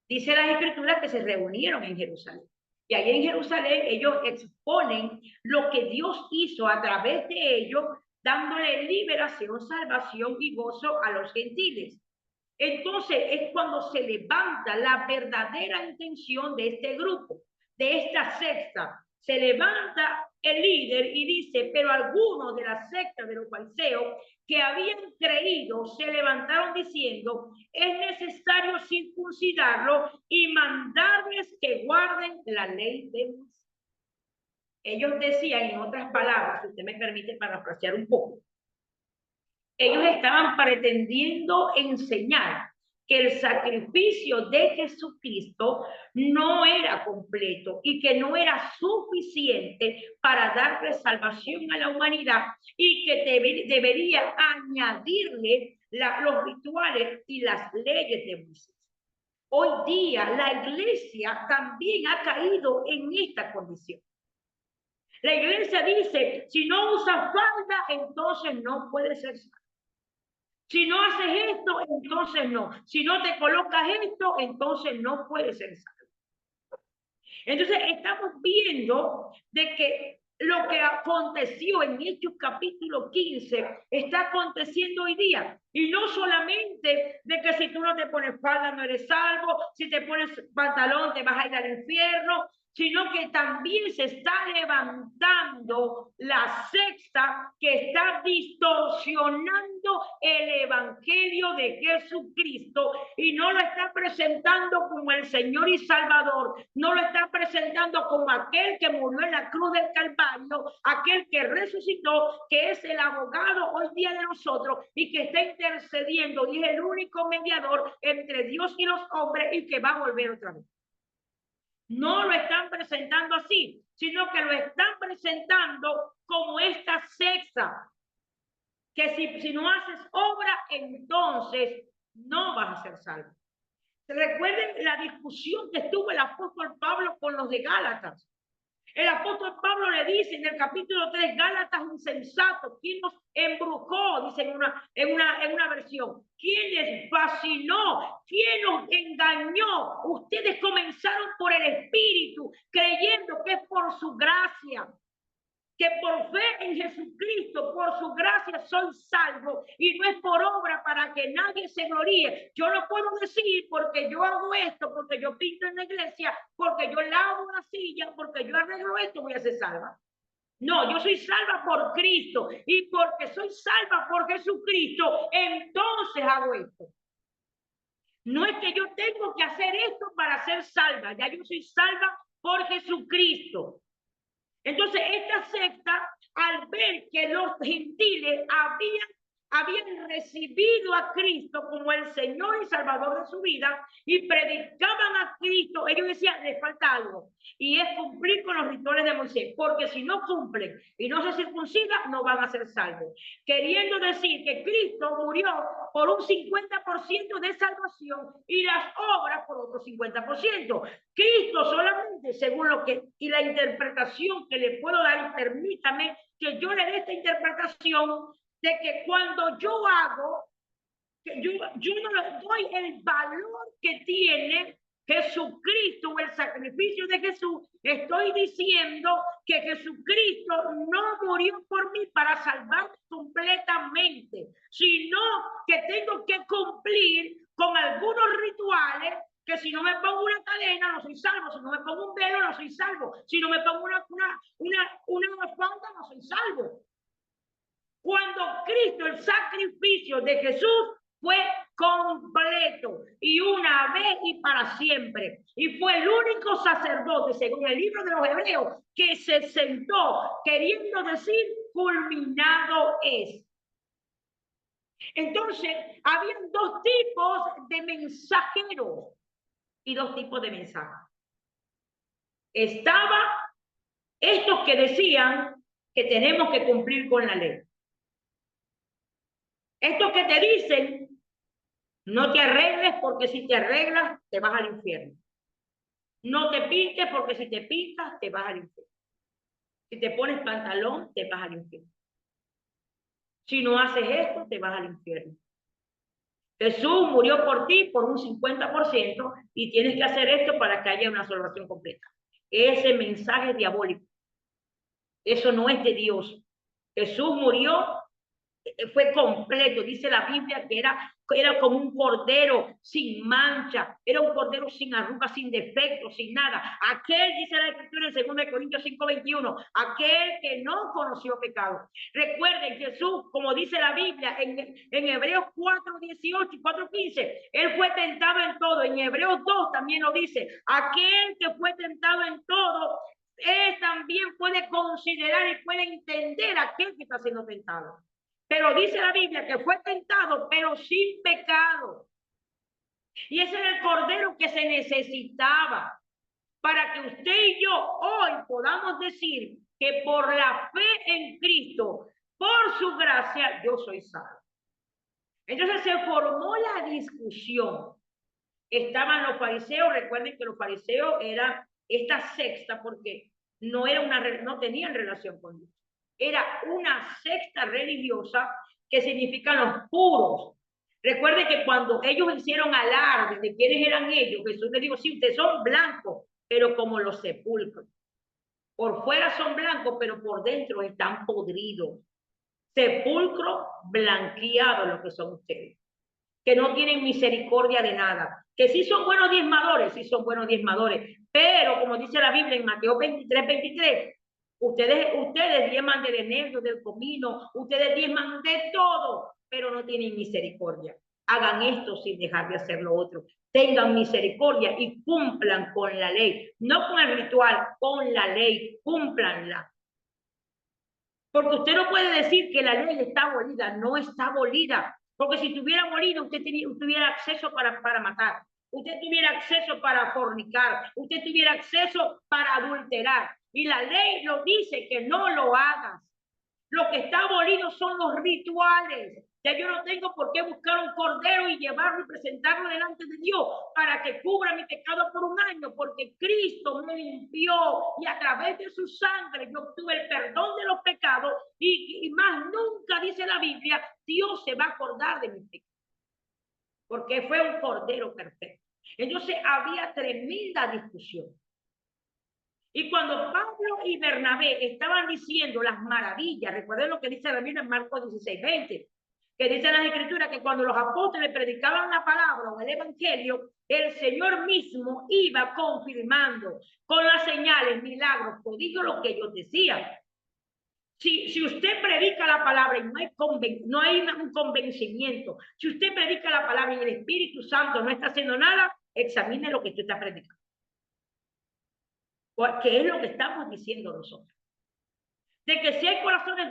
dice las escrituras que se reunieron en Jerusalén. Y allí en Jerusalén ellos exponen lo que Dios hizo a través de ellos, dándole liberación, salvación y gozo a los gentiles. Entonces es cuando se levanta la verdadera intención de este grupo, de esta secta. Se levanta el líder y dice, pero algunos de la secta de los fariseos que habían creído se levantaron diciendo, es necesario circuncidarlo y mandarles que guarden la ley de Moisés. Ellos decían, en otras palabras, si usted me permite parafrasear un poco, ellos estaban pretendiendo enseñar que el sacrificio de Jesucristo no era completo y que no era suficiente para darle salvación a la humanidad y que debería añadirle los rituales y las leyes de Moisés. Hoy día la iglesia también ha caído en esta condición. La iglesia dice, si no usas falda, entonces no puedes ser salvo. Si no haces esto, entonces no. Si no te colocas esto, entonces no puedes ser salvo. Entonces estamos viendo de que lo que aconteció en Hechos capítulo 15 está aconteciendo hoy día. Y no solamente de que si tú no te pones falda no eres salvo, si te pones pantalón te vas a ir al infierno, sino que también se está levantando la secta que está distorsionando el evangelio de Jesucristo y no lo está presentando como el Señor y Salvador, no lo está presentando como aquel que murió en la cruz del Calvario, aquel que resucitó, que es el abogado hoy día de nosotros y que está intercediendo y es el único mediador entre Dios y los hombres y que va a volver otra vez. No lo están presentando así, sino que lo están presentando como esta secta, que si no haces obra, entonces no vas a ser salvo. Recuerden la discusión que tuvo el apóstol Pablo con los de Gálatas. El apóstol Pablo le dice en el capítulo 3, Gálatas insensatos, ¿quién nos embrujó? Dice en una versión. ¿Quién les fascinó? ¿Quién nos engañó? Ustedes comenzaron por el Espíritu, creyendo que es por su gracia, que por fe en Jesucristo, por su gracia soy salvo y no es por obra para que nadie se gloríe. Yo no puedo decir porque yo hago esto, porque yo pinto en la iglesia, porque yo lavo una silla, porque yo arreglo esto, voy a ser salva. No, yo soy salva por Cristo y porque soy salva por Jesucristo, entonces hago esto. No es que yo tengo que hacer esto para ser salva, ya yo soy salva por Jesucristo. Entonces, esta secta, al ver que los gentiles habían recibido a Cristo como el Señor y Salvador de su vida y predicaban a Cristo, ellos decían, les falta algo, y es cumplir con los rituales de Moisés, porque si no cumplen y no se circuncidan, no van a ser salvos. Queriendo decir que Cristo murió por un 50% de salvación y las obras por otro 50%. Cristo solamente, según lo que, y la interpretación que le puedo dar, y permítame que yo le dé esta interpretación, de que cuando yo hago, yo no le doy el valor que tiene Jesucristo o el sacrificio de Jesús, estoy diciendo que Jesucristo no murió por mí para salvarme completamente, sino que tengo que cumplir con algunos rituales, que si no me pongo una cadena no soy salvo, si no me pongo un velo no soy salvo, si no me pongo una falda no soy salvo. Cuando Cristo, el sacrificio de Jesús fue completo y una vez y para siempre. Y fue el único sacerdote, según el libro de los Hebreos, que se sentó, queriendo decir, culminado es. Entonces, habían dos tipos de mensajeros y dos tipos de mensajes. Estaba estos que decían que tenemos que cumplir con la ley. Estos que te dicen, no te arregles porque si te arreglas te vas al infierno. No te pintes porque si te pintas te vas al infierno. Si te pones pantalón te vas al infierno. Si no haces esto te vas al infierno. Jesús murió por ti por un 50% y tienes que hacer esto para que haya una salvación completa. Ese mensaje es diabólico. Eso no es de Dios. Jesús murió, fue completo. Dice la Biblia que era como un cordero sin mancha, era un cordero sin arrugas, sin defectos, sin nada. Aquel, dice la Escritura en 2 Corintios 5:21, aquel que no conoció pecado. Recuerden, Jesús, como dice la Biblia en Hebreos 4:18 y 4:15, él fue tentado en todo. En Hebreos 2 también lo dice, aquel que fue tentado en todo, él también puede considerar y puede entender a aquel que está siendo tentado. Pero dice la Biblia que fue tentado, pero sin pecado. Y ese era el cordero que se necesitaba para que usted y yo hoy podamos decir que por la fe en Cristo, por su gracia, yo soy salvo. Entonces se formó la discusión. Estaban los fariseos, recuerden que los fariseos eran esta secta porque no tenían relación con Dios. Era una secta religiosa que significa los puros. Recuerden que cuando ellos hicieron alarde de quiénes eran ellos, Jesús les dijo, sí, ustedes son blancos, pero como los sepulcros. Por fuera son blancos, pero por dentro están podridos. Sepulcro blanqueado lo que son ustedes. Que no tienen misericordia de nada, que sí son buenos diezmadores, pero como dice la Biblia en Mateo 23:23, ustedes diezman del enebro, del comino, ustedes diezman de todo, pero no tienen misericordia. Hagan esto sin dejar de hacer lo otro. Tengan misericordia y cumplan con la ley, no con el ritual, con la ley, cúmplanla. Porque usted no puede decir que la ley está abolida, no está abolida. Porque si tuviera abolido, usted tuviera acceso para matar, usted tuviera acceso para fornicar, usted tuviera acceso para adulterar. Y la ley lo dice que no lo hagas. Lo que está abolido son los rituales. Ya yo no tengo por qué buscar un cordero y llevarlo y presentarlo delante de Dios para que cubra mi pecado por un año, porque Cristo me limpió y a través de su sangre yo obtuve el perdón de los pecados y más nunca, dice la Biblia, Dios se va a acordar de mi pecado, porque fue un cordero perfecto. Entonces había tremenda discusión. Y cuando Pablo y Bernabé estaban diciendo las maravillas, recuerden lo que dice la Biblia en Marcos 16:20, que dice en las Escrituras que cuando los apóstoles predicaban la palabra o el evangelio, el Señor mismo iba confirmando con las señales, milagros, prodigios, lo que ellos decían. Si usted predica la palabra y no hay un convencimiento, si usted predica la palabra y el Espíritu Santo no está haciendo nada, examine lo que usted está predicando. Porque es lo que estamos diciendo nosotros. De que si hay corazones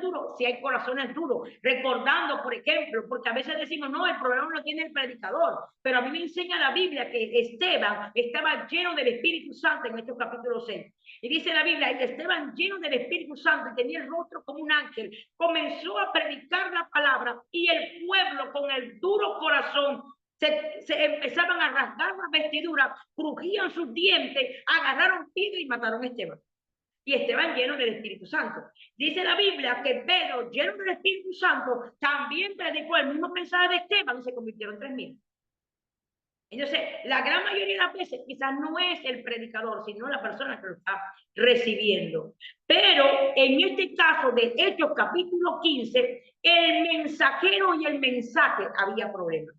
duros, recordando, por ejemplo, porque a veces decimos, no, el problema lo tiene el predicador, pero a mí me enseña la Biblia que Esteban estaba lleno del Espíritu Santo en este capítulo 6. Y dice la Biblia, y Esteban lleno del Espíritu Santo y tenía el rostro como un ángel, comenzó a predicar la palabra y el pueblo con el duro corazón se empezaban a rasgar las vestiduras, crujían sus dientes, agarraron piedra y mataron a Esteban. Y Esteban lleno del Espíritu Santo. Dice la Biblia que Pedro, lleno del Espíritu Santo, también predicó el mismo mensaje de Esteban y se convirtieron en 3,000. Entonces, la gran mayoría de las veces quizás no es el predicador, sino la persona que lo está recibiendo. Pero en este caso de Hechos capítulo 15, el mensajero y el mensaje había problemas.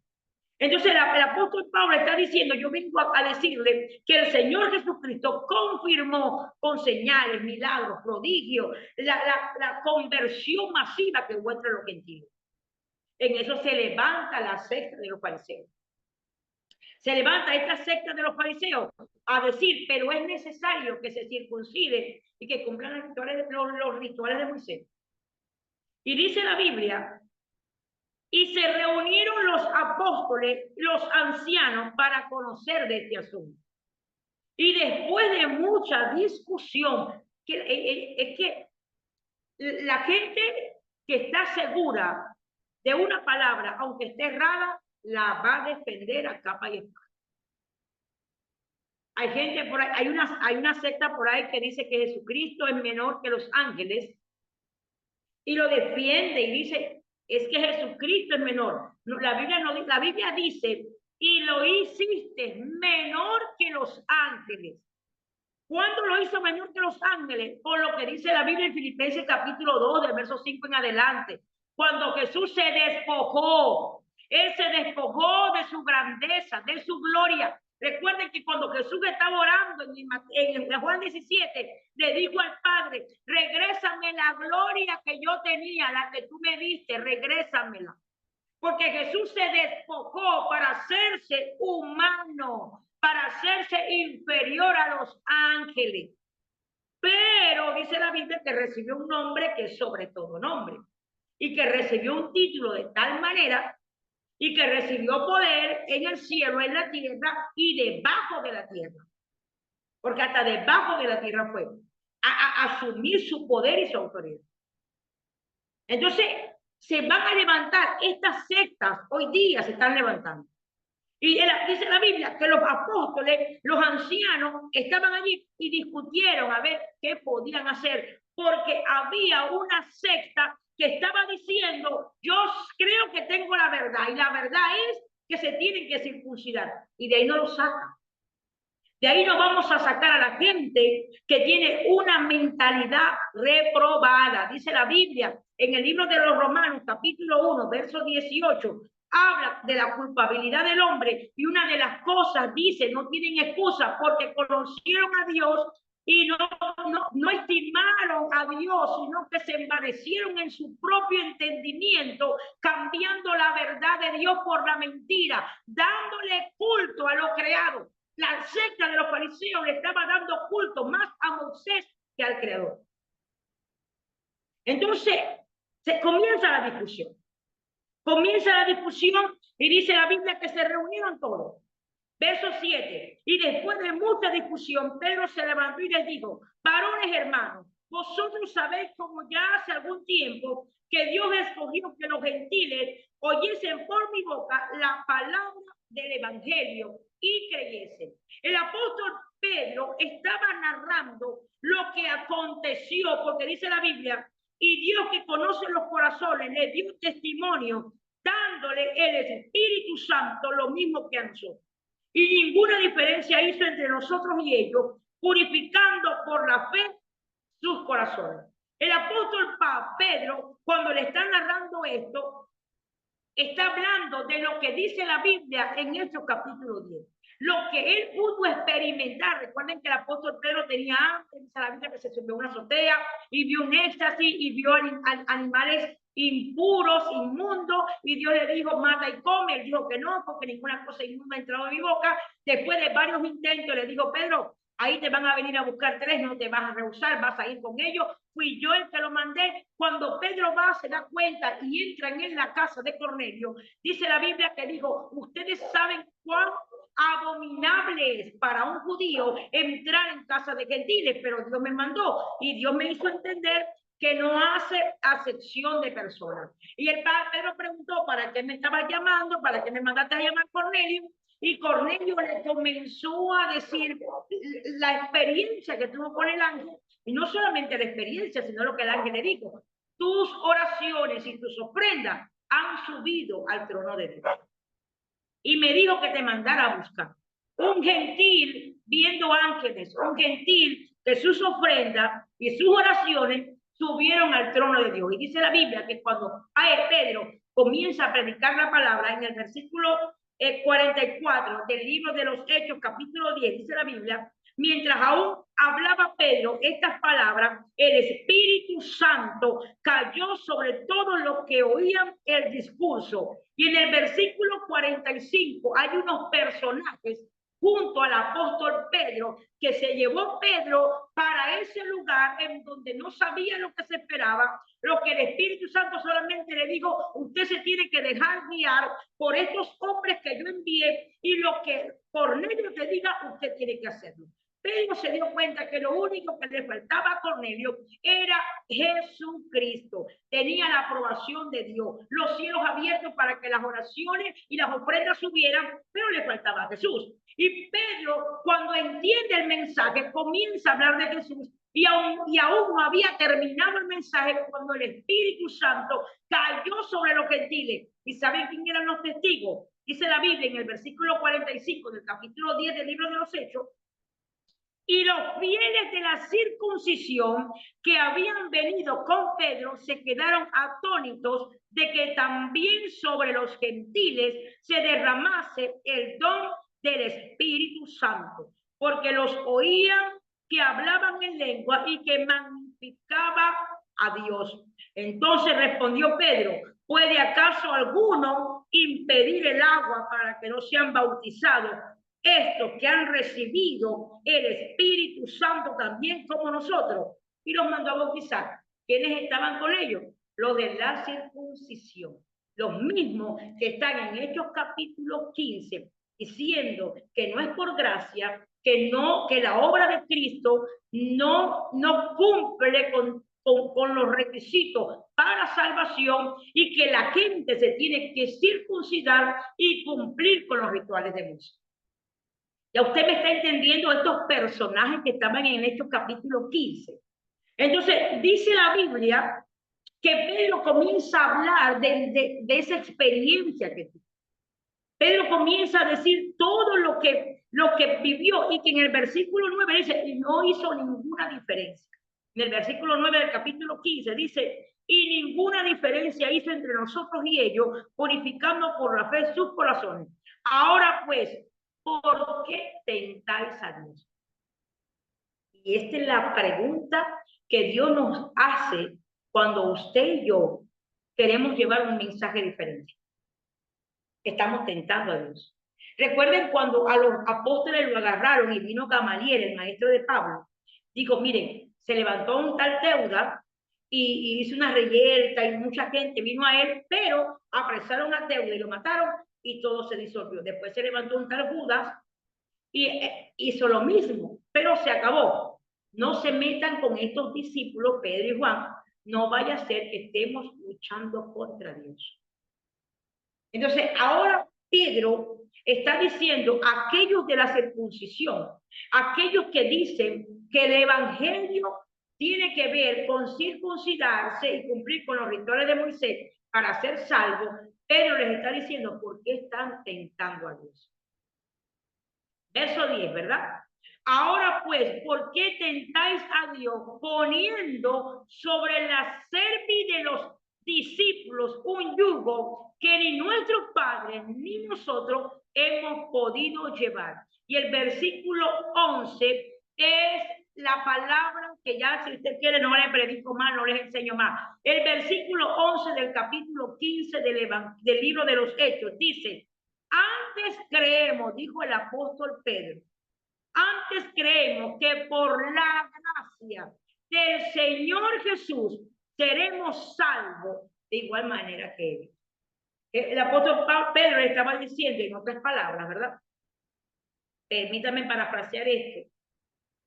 Entonces el apóstol Pablo está diciendo, yo vengo a decirle que el Señor Jesucristo confirmó con señales, milagros, prodigios, la conversión masiva que hubo entre los gentiles. En eso se levanta la secta de los fariseos. Se levanta esta secta de los fariseos a decir, pero es necesario que se circuncide y que cumplan los rituales de Moisés. Y dice la Biblia, y se reunieron los apóstoles, los ancianos, para conocer de este asunto. Y después de mucha discusión, es que la gente que está segura de una palabra, aunque esté errada, la va a defender a capa y espada. Hay gente por ahí, hay una secta por ahí que dice que Jesucristo es menor que los ángeles y lo defiende y dice, es que Jesucristo es menor. No, la Biblia dice, y lo hiciste menor que los ángeles. ¿Cuándo lo hizo menor que los ángeles? Por lo que dice la Biblia en Filipenses capítulo 2, del verso 5 en adelante. Cuando Jesús se despojó, Él se despojó de su grandeza, de su gloria. Recuerden que cuando Jesús estaba orando en Juan 17, le dijo al Padre, regrésame la gloria que yo tenía, la que tú me diste, regrésamela. Porque Jesús se despojó para hacerse humano, para hacerse inferior a los ángeles. Pero dice la Biblia que recibió un nombre que es sobre todo nombre. Y que recibió un título de tal manera y que recibió poder en el cielo, en la tierra y debajo de la tierra. Porque hasta debajo de la tierra fue a asumir su poder y su autoridad. Entonces, se van a levantar estas sectas, hoy día se están levantando. Y dice la Biblia que los apóstoles, los ancianos, estaban allí y discutieron a ver qué podían hacer, porque había una secta que estaba diciendo, yo creo que tengo la verdad, y la verdad es que se tienen que circuncidar, y de ahí no lo sacan. De ahí no vamos a sacar a la gente que tiene una mentalidad reprobada. Dice la Biblia en el libro de los Romanos, capítulo 1, verso 18, habla de la culpabilidad del hombre y una de las cosas dice, no tienen excusa porque conocieron a Dios y no estimaron a Dios, sino que se envanecieron en su propio entendimiento, cambiando la verdad de Dios por la mentira, dándole culto a lo creado. La secta de los fariseos le estaba dando culto más a Moisés que al Creador. Entonces, se comienza la discusión. Comienza la discusión y dice la Biblia que se reunieron todos. Verso 7. Y después de mucha discusión, Pedro se levantó y les dijo, varones hermanos, vosotros sabéis como ya hace algún tiempo que Dios escogió que los gentiles oyesen por mi boca la palabra del evangelio y creyesen. El apóstol Pedro estaba narrando lo que aconteció, porque dice la Biblia, y Dios que conoce los corazones le dio testimonio, dándole el Espíritu Santo lo mismo que a nosotros. Y ninguna diferencia hizo entre nosotros y ellos, purificando por la fe sus corazones. El apóstol Pedro, cuando le está narrando esto, está hablando de lo que dice la Biblia en Hechos capítulo 10. Lo que él pudo experimentar. Recuerden que el apóstol Pedro tenía hambre, dice la Biblia que se subió a una azotea y vio un éxtasis y vio animales impuros, inmundos, y Dios le dijo, mata y come. Él dijo que no, porque ninguna cosa inmunda ha entrado en mi boca. Después de varios intentos, le dijo, Pedro, ahí te van a venir a buscar 3, no te vas a rehusar, vas a ir con ellos. Fui yo el que lo mandé. Cuando Pedro va, se da cuenta y entran en la casa de Cornelio. Dice la Biblia que dijo, ustedes saben cuán abominable es para un judío entrar en casa de gentiles, pero Dios me mandó y Dios me hizo entender que no hace acepción de personas. Y el padre Pedro preguntó, ¿para qué me estabas llamando? ¿Para qué me mandaste a llamar Cornelio? Y Cornelio le comenzó a decir la experiencia que tuvo con el ángel, y no solamente la experiencia, sino lo que el ángel le dijo. Tus oraciones y tus ofrendas han subido al trono de Dios. Y me dijo que te mandara a buscar. Un gentil viendo ángeles, un gentil que sus ofrendas y sus oraciones subieron al trono de Dios. Y dice la Biblia que cuando Pedro comienza a predicar la palabra, en el versículo 44 del libro de los Hechos, capítulo 10, dice la Biblia, mientras aún hablaba Pedro estas palabras, el Espíritu Santo cayó sobre todos los que oían el discurso. Y en el versículo 45 hay unos personajes junto al apóstol Pedro, que se llevó Pedro para ese lugar en donde no sabía lo que se esperaba, lo que el Espíritu Santo solamente le dijo: usted se tiene que dejar guiar por estos hombres que yo envié, y lo que Cornelio te diga, usted tiene que hacerlo. Pedro se dio cuenta que lo único que le faltaba a Cornelio era Jesucristo. Tenía la aprobación de Dios, los cielos abiertos para que las oraciones y las ofrendas subieran, pero le faltaba a Jesús. Y Pedro, cuando entiende el mensaje, comienza a hablar de Jesús, y aún no había terminado el mensaje cuando el Espíritu Santo cayó sobre los gentiles. ¿Y saben quién eran los testigos? Dice la Biblia en el versículo 45 del capítulo 10 del libro de los Hechos: y los fieles de la circuncisión que habían venido con Pedro se quedaron atónitos de que también sobre los gentiles se derramase el don del Espíritu Santo, porque los oían que hablaban en lengua y que magnificaba a Dios. Entonces respondió Pedro: ¿puede acaso alguno impedir el agua para que no sean bautizados estos que han recibido el Espíritu Santo también como nosotros? Y los mandó a bautizar. ¿Quiénes estaban con ellos? Los de la circuncisión, los mismos que están en Hechos capítulo 15, diciendo que no es por gracia, que la obra de Cristo no cumple con los requisitos para salvación, y que la gente se tiene que circuncidar y cumplir con los rituales de Moisés. Ya usted me está entendiendo estos personajes que estaban en Hechos capítulo 15. Entonces, dice la Biblia que Pedro comienza a hablar de esa experiencia que tuvo. Pedro comienza a decir todo lo que vivió, y que en el versículo 9 dice: no hizo ninguna diferencia. En el versículo 9 del capítulo 15 dice: y ninguna diferencia hizo entre nosotros y ellos, purificando por la fe sus corazones. Ahora pues, ¿por qué tentáis a Dios? Y esta es la pregunta que Dios nos hace cuando usted y yo queremos llevar un mensaje diferente. Estamos tentando a Dios. Recuerden cuando a los apóstoles lo agarraron y vino Gamaliel, el maestro de Pablo. Digo, miren, se levantó un tal Teuda y hizo una reyerta, y mucha gente vino a él, pero apresaron a Teuda y lo mataron, y todo se disolvió. Después se levantó un tal Judas y hizo lo mismo, pero se acabó. No se metan con estos discípulos, Pedro y Juan. No vaya a ser que estemos luchando contra Dios. Entonces, ahora Pedro está diciendo a aquellos de la circuncisión, aquellos que dicen que el evangelio tiene que ver con circuncidarse y cumplir con los rituales de Moisés para ser salvo. Pedro les está diciendo: ¿por qué están tentando a Dios? Verso 10, ¿verdad? Ahora pues, ¿por qué tentáis a Dios poniendo sobre la cerviz de los discípulos un yugo que ni nuestros padres ni nosotros hemos podido llevar? Y el versículo 11 es la palabra que ya, si usted quiere, no le predico más, no les enseño más. El versículo 11 del capítulo 15 del libro de los Hechos dice: antes creemos, dijo el apóstol Pedro, antes creemos que por la gracia del Señor Jesús seremos salvos de igual manera que él. El apóstol Pedro le estaba diciendo en otras palabras, ¿verdad? Permítame parafrasear esto.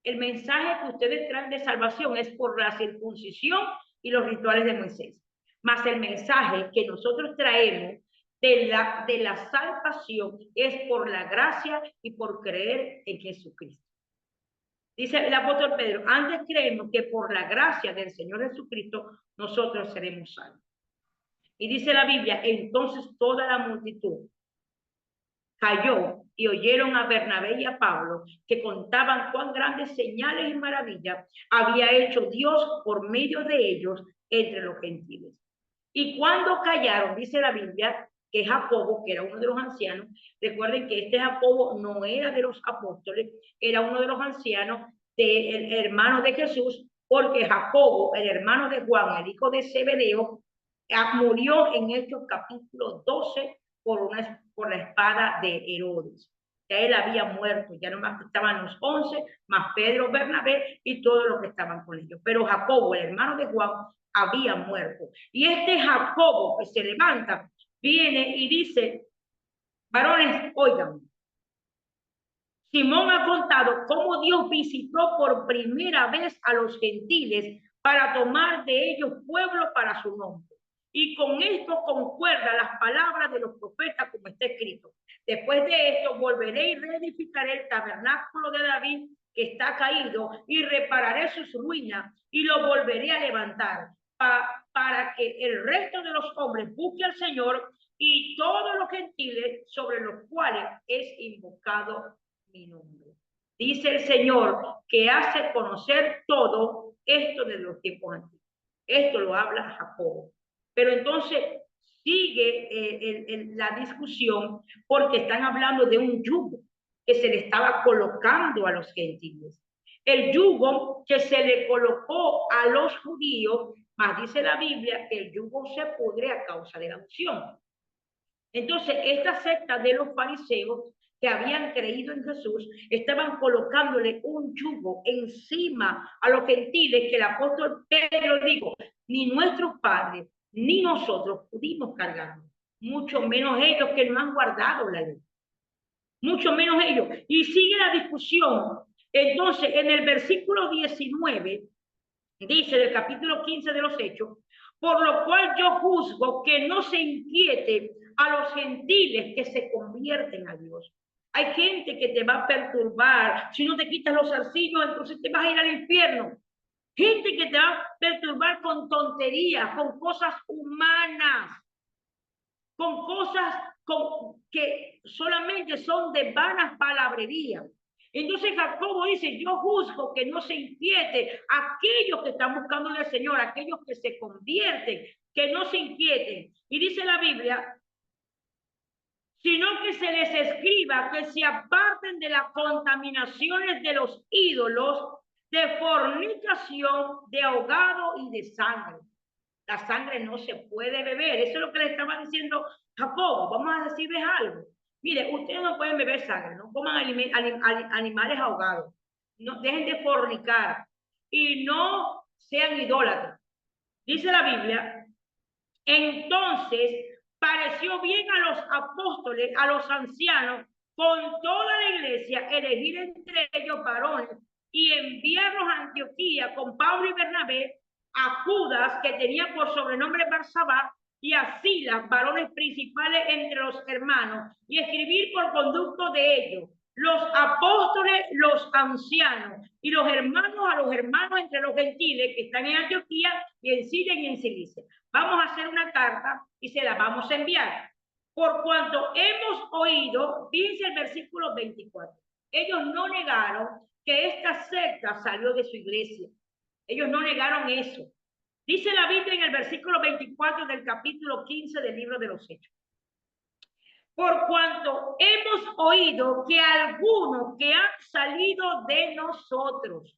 El mensaje que ustedes traen de salvación es por la circuncisión y los rituales de Moisés. Mas el mensaje que nosotros traemos de la salvación es por la gracia y por creer en Jesucristo. Dice el apóstol Pedro: antes creemos que por la gracia del Señor Jesucristo nosotros seremos salvos. Y dice la Biblia: entonces toda la multitud cayó y oyeron a Bernabé y a Pablo, que contaban cuán grandes señales y maravillas había hecho Dios por medio de ellos entre los gentiles. Y cuando callaron, dice la Biblia, que es Jacobo, que era uno de los ancianos. Recuerden que este Jacobo no era de los apóstoles, era uno de los ancianos, del hermano de Jesús, porque Jacobo, el hermano de Juan, el hijo de Zebedeo, murió en Hechos capítulo 12 por la espada de Herodes. Ya él había muerto, ya nomás estaban los 11, más Pedro, Bernabé y todos los que estaban con ellos. Pero Jacobo, el hermano de Juan, había muerto. Y este Jacobo que se levanta, viene y dice: varones, oigan, Simón ha contado cómo Dios visitó por primera vez a los gentiles para tomar de ellos pueblo para su nombre. Y con esto concuerda las palabras de los profetas, como está escrito: después de esto volveré y reedificaré el tabernáculo de David que está caído, y repararé sus ruinas y lo volveré a levantar, para que el resto de los hombres busque al Señor, y todos los gentiles sobre los cuales es invocado mi nombre. Dice el Señor, que hace conocer todo esto de los tiempos antiguos. Esto lo habla Jacobo. Pero entonces sigue la discusión, porque están hablando de un yugo que se le estaba colocando a los gentiles. El yugo que se le colocó a los judíos, más dice la Biblia que el yugo se pudre a causa de la unción. Entonces, esta secta de los fariseos que habían creído en Jesús estaban colocándole un yugo encima a los gentiles, que el apóstol Pedro dijo: ni nuestros padres ni nosotros pudimos cargarlo, mucho menos ellos que no han guardado la ley, mucho menos ellos. Y sigue la discusión. Entonces, en el versículo 19, dice del capítulo 15 de los Hechos: por lo cual yo juzgo que no se inquiete a los gentiles que se convierten a Dios. Hay gente que te va a perturbar. Si no te quitas los zarcillos, entonces te vas a ir al infierno. Gente que te va a perturbar con tonterías, con cosas humanas, con cosas que solamente son de vanas palabrerías. Entonces Jacobo dice: yo juzgo que no se inquiete aquellos que están buscando al Señor, aquellos que se convierten, que no se inquieten. Y dice la Biblia: sino que se les escriba que se aparten de las contaminaciones de los ídolos, de fornicación, de ahogado y de sangre. La sangre no se puede beber. Eso es lo que le estaba diciendo Jacobo. Vamos a decirles algo. Mire, ustedes no pueden beber sangre, no coman animales ahogados, no dejen de fornicar y no sean idólatras. Dice la Biblia: entonces pareció bien a los apóstoles, a los ancianos, con toda la iglesia, elegir entre ellos varones y enviarlos a Antioquía con Pablo y Bernabé, a Judas, que tenía por sobrenombre Barsabá, y a Silas, varones principales entre los hermanos, y escribir por conducto de ellos: los apóstoles, los ancianos y los hermanos a los hermanos entre los gentiles que están en Antioquía y en Siria y en Cilicia. Vamos a hacer una carta y se la vamos a enviar. Por cuanto hemos oído, dice el versículo 24, ellos no negaron que esta secta salió de su iglesia. Ellos no negaron eso. Dice la Biblia en el versículo 24 del capítulo 15 del libro de los Hechos: por cuanto hemos oído que algunos que han salido de nosotros,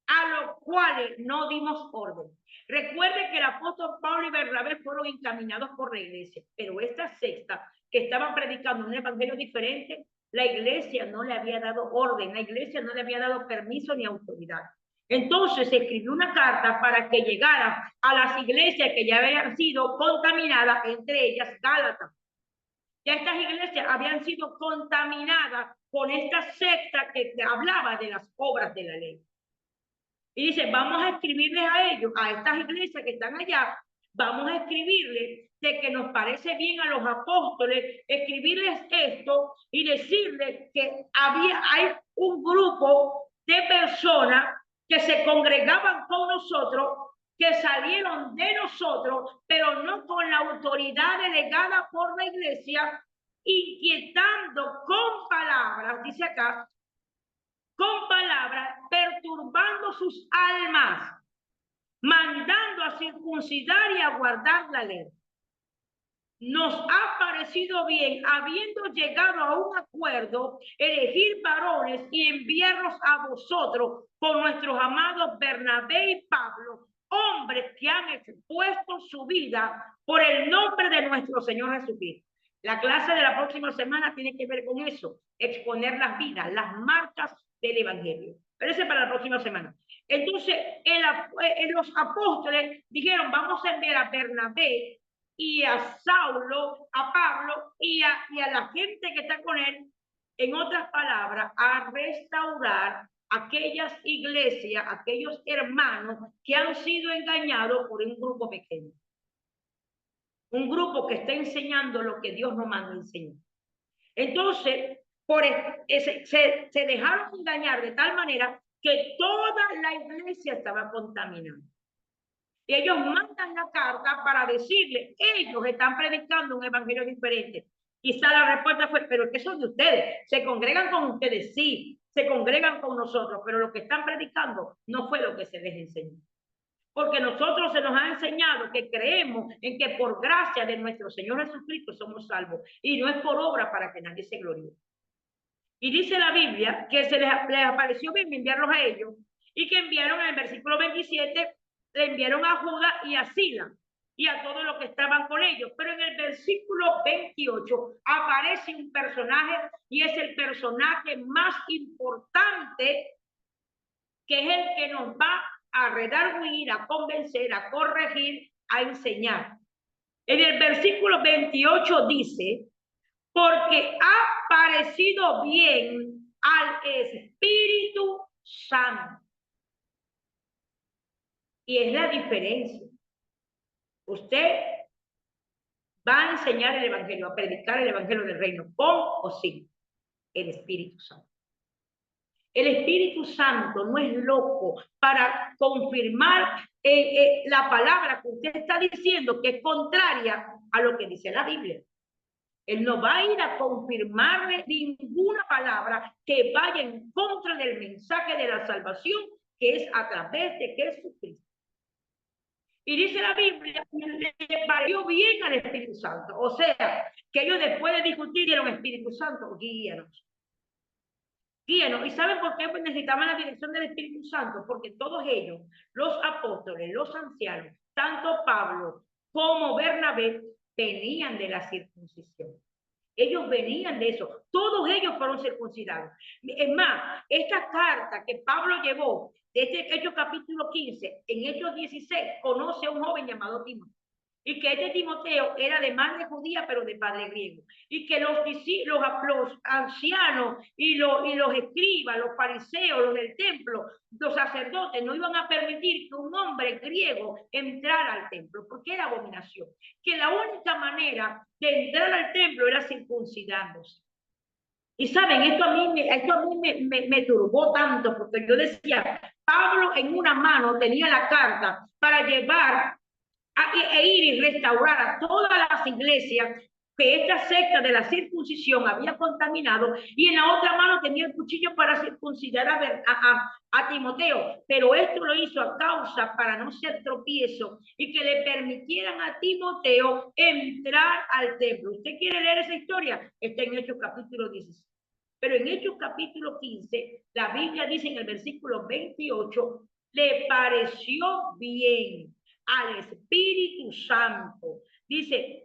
a los cuales no dimos orden. Recuerde que el apóstol Pablo y Bernabé fueron encaminados por la iglesia, pero esta secta que estaban predicando un evangelio diferente, la iglesia no le había dado orden, la iglesia no le había dado permiso ni autoridad. Entonces se escribió una carta para que llegara a las iglesias que ya habían sido contaminadas, entre ellas Gálatas. Ya estas iglesias habían sido contaminadas con esta secta que hablaba de las obras de la ley. Y dice: vamos a escribirles a ellos, a estas iglesias que están allá, vamos a escribirles de que nos parece bien a los apóstoles escribirles esto y decirles que hay un grupo de personas que se congregaban con nosotros, que salieron de nosotros, pero no con la autoridad delegada por la iglesia, inquietando con palabras, dice acá, con palabras, perturbando sus almas, mandando a circuncidar y a guardar la ley. nos ha parecido bien, habiendo llegado a un acuerdo, elegir varones y enviarlos a vosotros con nuestros amados Bernabé y Pablo, hombres que han expuesto su vida por el nombre de nuestro Señor Jesucristo. La clase de la próxima semana tiene que ver con eso, exponer las vidas, las marcas del Evangelio. Pero ese es para la próxima semana. Entonces, los apóstoles dijeron, vamos a enviar a Bernabé y a Saulo, a Pablo y a la gente que está con él, en otras palabras, a restaurar aquellas iglesias, aquellos hermanos que han sido engañados por un grupo pequeño. Un grupo que está enseñando lo que Dios no manda enseñar. Entonces, se dejaron engañar de tal manera que toda la iglesia estaba contaminada. Y ellos mandan la carta para decirle, ellos están predicando un evangelio diferente. Quizá la respuesta fue, pero ¿qué son de ustedes? ¿Se congregan con ustedes? Sí, se congregan con nosotros, pero lo que están predicando no fue lo que se les enseñó. Porque nosotros se nos ha enseñado que creemos en que por gracia de nuestro Señor Jesucristo somos salvos. Y no es por obra para que nadie se gloríe. Y dice la Biblia que les apareció bien enviarlos a ellos y que enviaron en el versículo 27, le enviaron a Judas y a Sila y a todos los que estaban con ellos. Pero en el versículo 28 aparece un personaje y es el personaje más importante, que es el que nos va a redarguir, a convencer, a corregir, a enseñar. En el versículo 28 dice, porque ha parecido bien al Espíritu Santo. Y es la diferencia. Usted va a enseñar el Evangelio, a predicar el Evangelio del Reino, con o sin el Espíritu Santo. El Espíritu Santo no es loco para confirmar la palabra que usted está diciendo, que es contraria a lo que dice la Biblia. Él no va a ir a confirmarle ninguna palabra que vaya en contra del mensaje de la salvación, que es a través de Jesucristo. Y dice la Biblia, le pareció bien al Espíritu Santo. O sea, que ellos después de discutir dieron, Espíritu Santo, guíanos. Guíanos. ¿Y saben por qué necesitaban la dirección del Espíritu Santo? Porque todos ellos, los apóstoles, los ancianos, tanto Pablo como Bernabé, venían de la circuncisión. Ellos venían de eso. Todos ellos fueron circuncidados. Es más, esta carta que Pablo llevó, de este Hechos capítulo 15, en Hechos 16, conoce a un joven llamado Timoteo. Y que este Timoteo era de madre judía, pero de padre griego. Y que los ancianos y los escribas, los fariseos, los del templo, los sacerdotes, no iban a permitir que un hombre griego entrara al templo, porque era abominación. Que la única manera de entrar al templo era circuncidándose. Y saben, esto a mí me turbó tanto, porque yo decía, Pablo en una mano tenía la carta para llevar e ir y restaurar a todas las iglesias que esta secta de la circuncisión había contaminado, y en la otra mano tenía el cuchillo para circuncidar a Timoteo. Pero esto lo hizo a causa para no ser tropiezo y que le permitieran a Timoteo entrar al templo. ¿Usted quiere leer esa historia? Está en Hechos capítulo 16. Pero en Hechos capítulo 15, la Biblia dice en el versículo 28, le pareció bien al Espíritu Santo. Dice,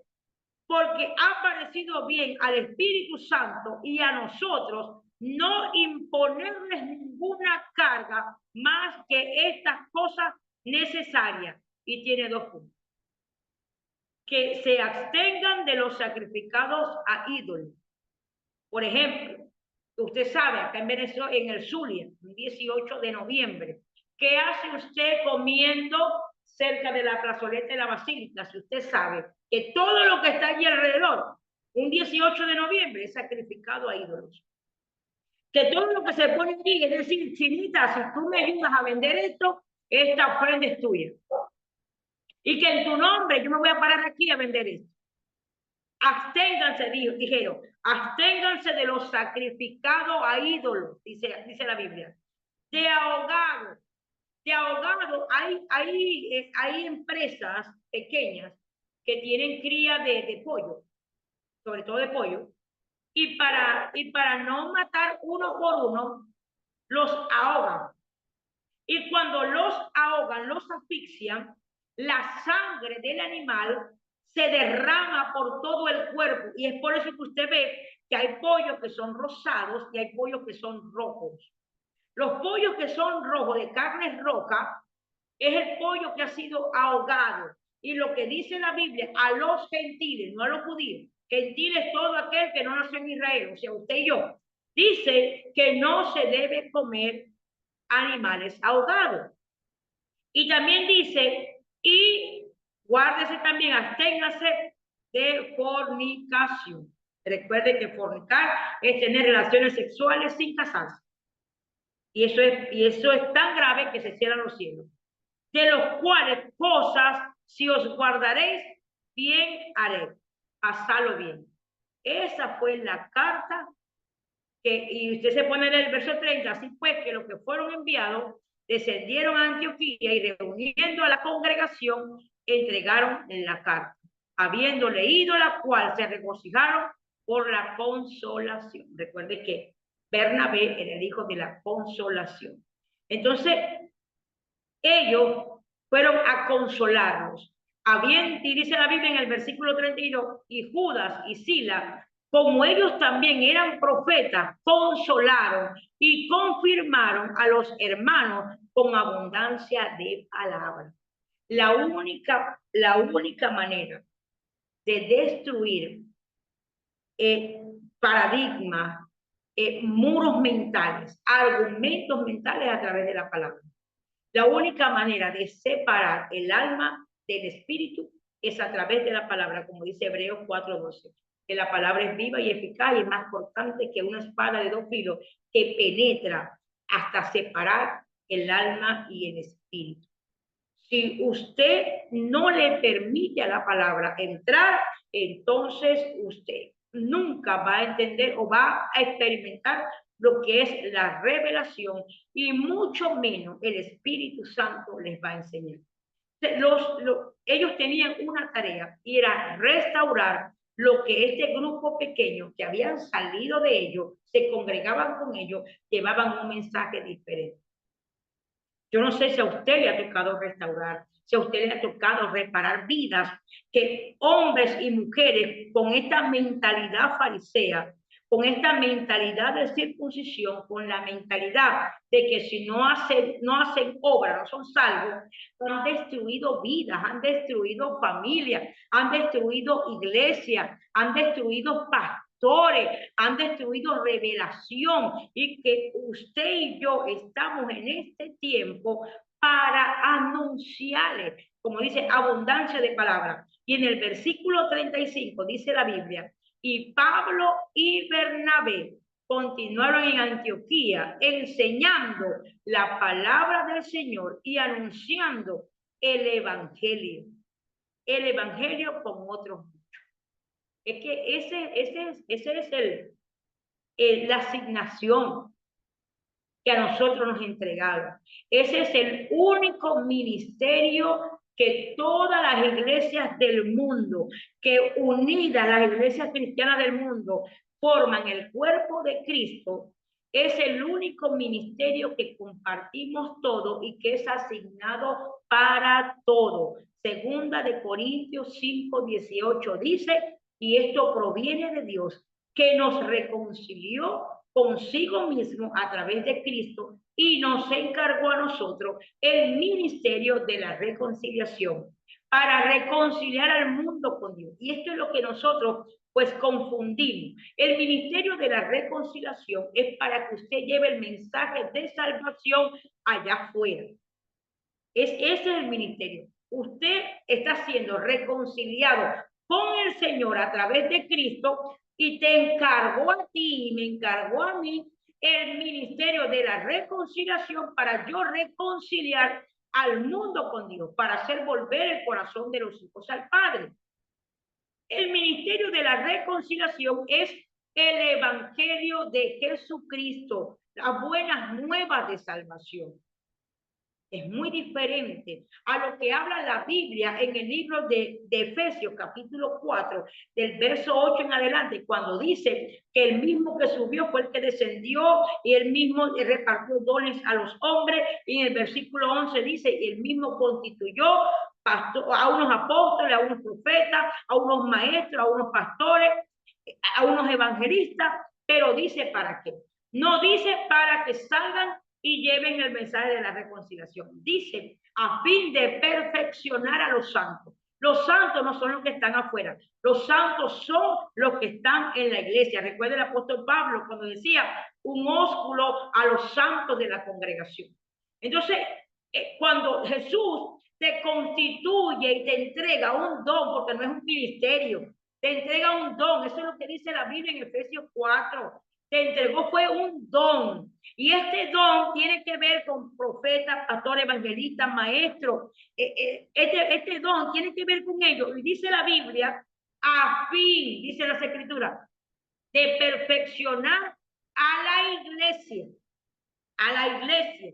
porque ha parecido bien al Espíritu Santo y a nosotros no imponerles ninguna carga más que estas cosas necesarias. Y tiene dos puntos. Que se abstengan de los sacrificados a ídolos. Por ejemplo, usted sabe, acá en Venezuela, en el Zulia, el 18 de noviembre, ¿qué hace usted comiendo cerca de la plazoleta de la Basílica? Si usted sabe que todo lo que está allí alrededor, un 18 de noviembre, es sacrificado a ídolos. Que todo lo que se pone allí, es decir, Chinita, si tú me ayudas a vender esto, esta ofrenda es tuya. Y que en tu nombre yo me voy a parar aquí a vender esto. Absténganse, dijeron, absténganse de los sacrificados a ídolos, dice la Biblia. De ahogado. Hay empresas pequeñas que tienen cría de pollo, sobre todo de pollo, y para no matar uno por uno, los ahogan. Y cuando los ahogan, los asfixian, la sangre del animal se derrama por todo el cuerpo. Y es por eso que usted ve que hay pollos que son rosados y hay pollos que son rojos. Los pollos que son rojos, de carne roja, es el pollo que ha sido ahogado. Y lo que dice la Biblia, a los gentiles, no a los judíos, gentiles todo aquel que no nació en Israel, o sea, usted y yo, dice que no se debe comer animales ahogados. Y también dice, y guárdese también, absténgase de fornicación. Recuerde que fornicar es tener relaciones sexuales sin casarse. Y eso es tan grave que se cierran los cielos. De los cuales cosas, si os guardaréis, bien haré. Pasadlo bien. Esa fue la carta y usted se pone en el verso 30, así pues que los que fueron enviados descendieron a Antioquía y reuniendo a la congregación entregaron la carta, habiendo leído la cual se regocijaron por la consolación. Recuerde que Bernabé era el hijo de la consolación. Entonces, ellos fueron a consolarlos. Y dice la Biblia en el versículo 32, y Judas y Silas, como ellos también eran profetas, consolaron y confirmaron a los hermanos con abundancia de palabras. La única manera de destruir paradigmas, muros mentales, argumentos mentales a través de la palabra. La única manera de separar el alma del espíritu es a través de la palabra, como dice Hebreos 4:12, que la palabra es viva y eficaz y es más cortante que una espada de dos filos que penetra hasta separar el alma y el espíritu. Si usted no le permite a la palabra entrar, entonces usted nunca va a entender o va a experimentar lo que es la revelación y mucho menos el Espíritu Santo les va a enseñar. Ellos tenían una tarea y era restaurar lo que este grupo pequeño que habían salido de ellos, se congregaban con ellos, llevaban un mensaje diferente. Yo no sé si a usted le ha tocado restaurar, si a usted le ha tocado reparar vidas, que hombres y mujeres con esta mentalidad farisea, con esta mentalidad de circuncisión, con la mentalidad de que si no hacen obra, no son salvos, han destruido vidas, han destruido familias, han destruido iglesias, han destruido pastores, han destruido revelación, y que usted y yo estamos en este tiempo para anunciarle, como dice, abundancia de palabras. Y en el versículo 35 dice la Biblia, y Pablo y Bernabé continuaron en Antioquía enseñando la palabra del Señor y anunciando el evangelio con otros. Es que ese es la asignación que a nosotros nos entregaron. Ese es el único ministerio que todas las iglesias del mundo, que unidas las iglesias cristianas del mundo, forman el cuerpo de Cristo. Es el único ministerio que compartimos todo y que es asignado para todo. Segunda de Corintios 5:18 dice, y esto proviene de Dios, que nos reconcilió consigo mismo a través de Cristo y nos encargó a nosotros el ministerio de la reconciliación para reconciliar al mundo con Dios. Y esto es lo que nosotros pues confundimos. El ministerio de la reconciliación es para que usted lleve el mensaje de salvación allá afuera. Ese es el ministerio. Usted está siendo reconciliado con el Señor a través de Cristo y te encargó a ti y me encargó a mí el ministerio de la reconciliación para yo reconciliar al mundo con Dios, para hacer volver el corazón de los hijos al Padre. El ministerio de la reconciliación es el evangelio de Jesucristo, las buenas nuevas de salvación. Es muy diferente a lo que habla la Biblia en el libro de Efesios, capítulo 4, del verso 8 en adelante, cuando dice que el mismo que subió fue el que descendió y el mismo repartió dones a los hombres. Y en el versículo 11 dice, y el mismo constituyó a unos apóstoles, a unos profetas, a unos maestros, a unos pastores, a unos evangelistas, pero dice para qué. No dice para que salgan y lleven el mensaje de la reconciliación. Dice, a fin de perfeccionar a los santos. Los santos no son los que están afuera, los santos son los que están en la iglesia. Recuerda el apóstol Pablo cuando decía un ósculo a los santos de la congregación. Entonces, cuando Jesús te constituye y te entrega un don, porque no es un ministerio, te entrega un don, eso es lo que dice la Biblia en Efesios 4, te entregó fue un don. Y este don tiene que ver con profetas, pastores, evangelistas, maestros. Este don tiene que ver con ellos. Y dice la Biblia, a fin, dice las escrituras, de perfeccionar a la iglesia. A la iglesia.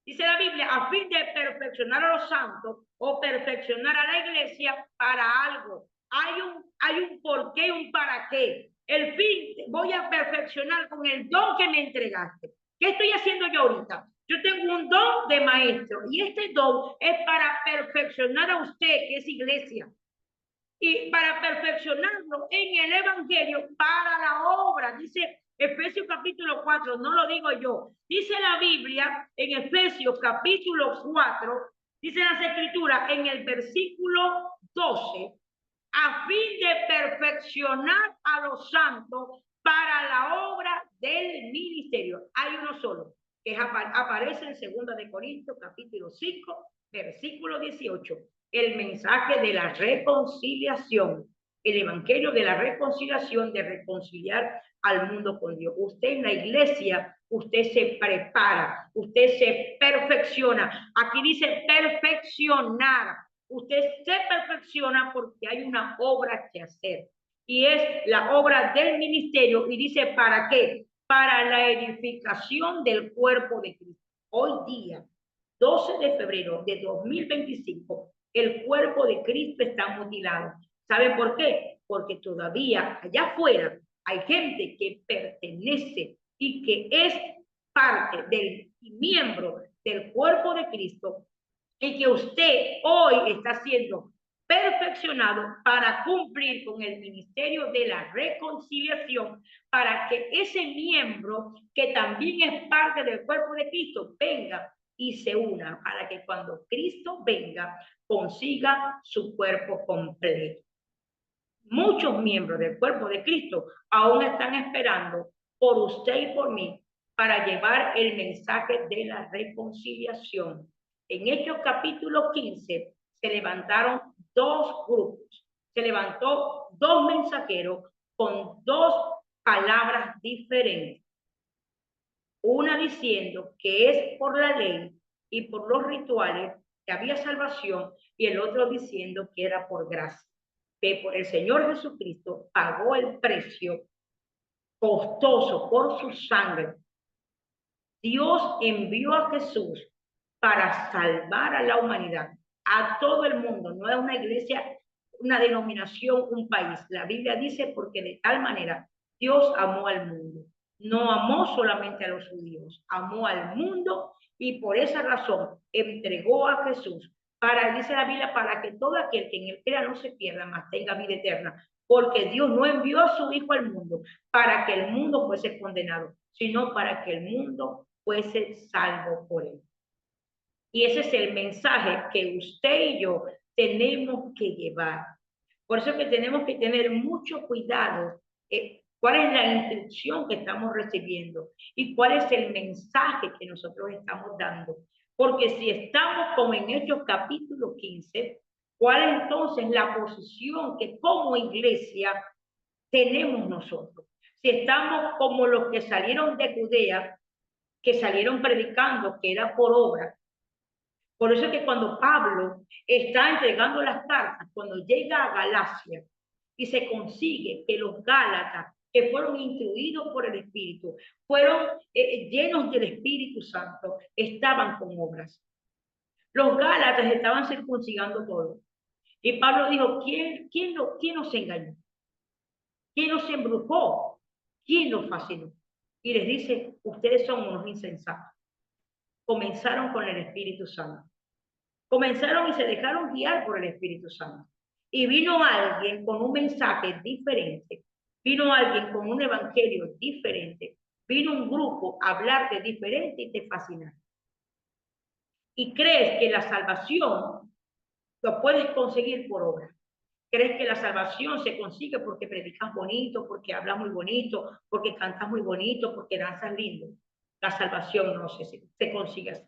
Dice la Biblia, a fin de perfeccionar a los santos o perfeccionar a la iglesia para algo. Hay un por qué y un para qué. El fin, voy a perfeccionar con el don que me entregaste. ¿Qué estoy haciendo yo ahorita? Yo tengo un don de maestro y este don es para perfeccionar a usted, que es iglesia, y para perfeccionarlo en el evangelio para la obra. Dice Efesios capítulo 4, no lo digo yo, dice la Biblia en Efesios capítulo 4, dice las escrituras en el versículo 12, a fin de perfeccionar a los santos para la obra del ministerio. Hay uno solo, que aparece en 2 de Corintios capítulo 5, versículo 18, el mensaje de la reconciliación, el evangelio de la reconciliación, de reconciliar al mundo con Dios. Usted en la iglesia, usted se prepara, usted se perfecciona. Aquí dice perfeccionar. Usted se perfecciona porque hay una obra que hacer. Y es la obra del ministerio. Y dice, ¿para qué? Para la edificación del cuerpo de Cristo. Hoy día, 12 de febrero de 2025, el cuerpo de Cristo está mutilado. ¿Saben por qué? Porque todavía allá afuera hay gente que pertenece y que es parte del miembro del cuerpo de Cristo y que usted hoy está siendo perfeccionado para cumplir con el ministerio de la reconciliación, para que ese miembro que también es parte del cuerpo de Cristo venga y se una, para que cuando Cristo venga consiga su cuerpo completo. Muchos miembros del cuerpo de Cristo aún están esperando por usted y por mí para llevar el mensaje de la reconciliación. En Hechos capítulo 15 se levantaron dos grupos, se levantó dos mensajeros con dos palabras diferentes. Una diciendo que es por la ley y por los rituales que había salvación, y el otro diciendo que era por gracia. Que el Señor Jesucristo pagó el precio costoso por su sangre. Dios envió a Jesús para salvar a la humanidad, a todo el mundo. No es una iglesia, una denominación, un país. La Biblia dice porque de tal manera Dios amó al mundo. No amó solamente a los judíos, amó al mundo y por esa razón entregó a Jesús para, dice la Biblia, para que todo aquel que en él crea no se pierda, mas tenga vida eterna. Porque Dios no envió a su Hijo al mundo para que el mundo fuese condenado, sino para que el mundo fuese salvo por él. Y ese es el mensaje que usted y yo tenemos que llevar. Por eso es que tenemos que tener mucho cuidado. ¿Cuál es la instrucción que estamos recibiendo? ¿Y cuál es el mensaje que nosotros estamos dando? Porque si estamos como en Hechos capítulo 15, ¿cuál es entonces la posición que como iglesia tenemos nosotros? Si estamos como los que salieron de Judea, que salieron predicando que era por obra. Por eso es que cuando Pablo está entregando las cartas, cuando llega a Galacia y se consigue que los gálatas que fueron instruidos por el Espíritu, fueron llenos del Espíritu Santo, estaban con obras. Los Gálatas estaban circuncidando todo. Y Pablo dijo, ¿quién nos engañó? ¿Quién nos embrujó? ¿Quién nos fascinó? Y les dice, ustedes son unos insensatos. Comenzaron con el Espíritu Santo. Comenzaron y se dejaron guiar por el Espíritu Santo. Y vino alguien con un mensaje diferente. Vino alguien con un evangelio diferente. Vino un grupo a hablarte diferente y te fascinaron. Y crees que la salvación lo puedes conseguir por obra. Crees que la salvación se consigue porque predicas bonito, porque hablas muy bonito, porque cantas muy bonito, porque danzas lindo. La salvación no se consigue así.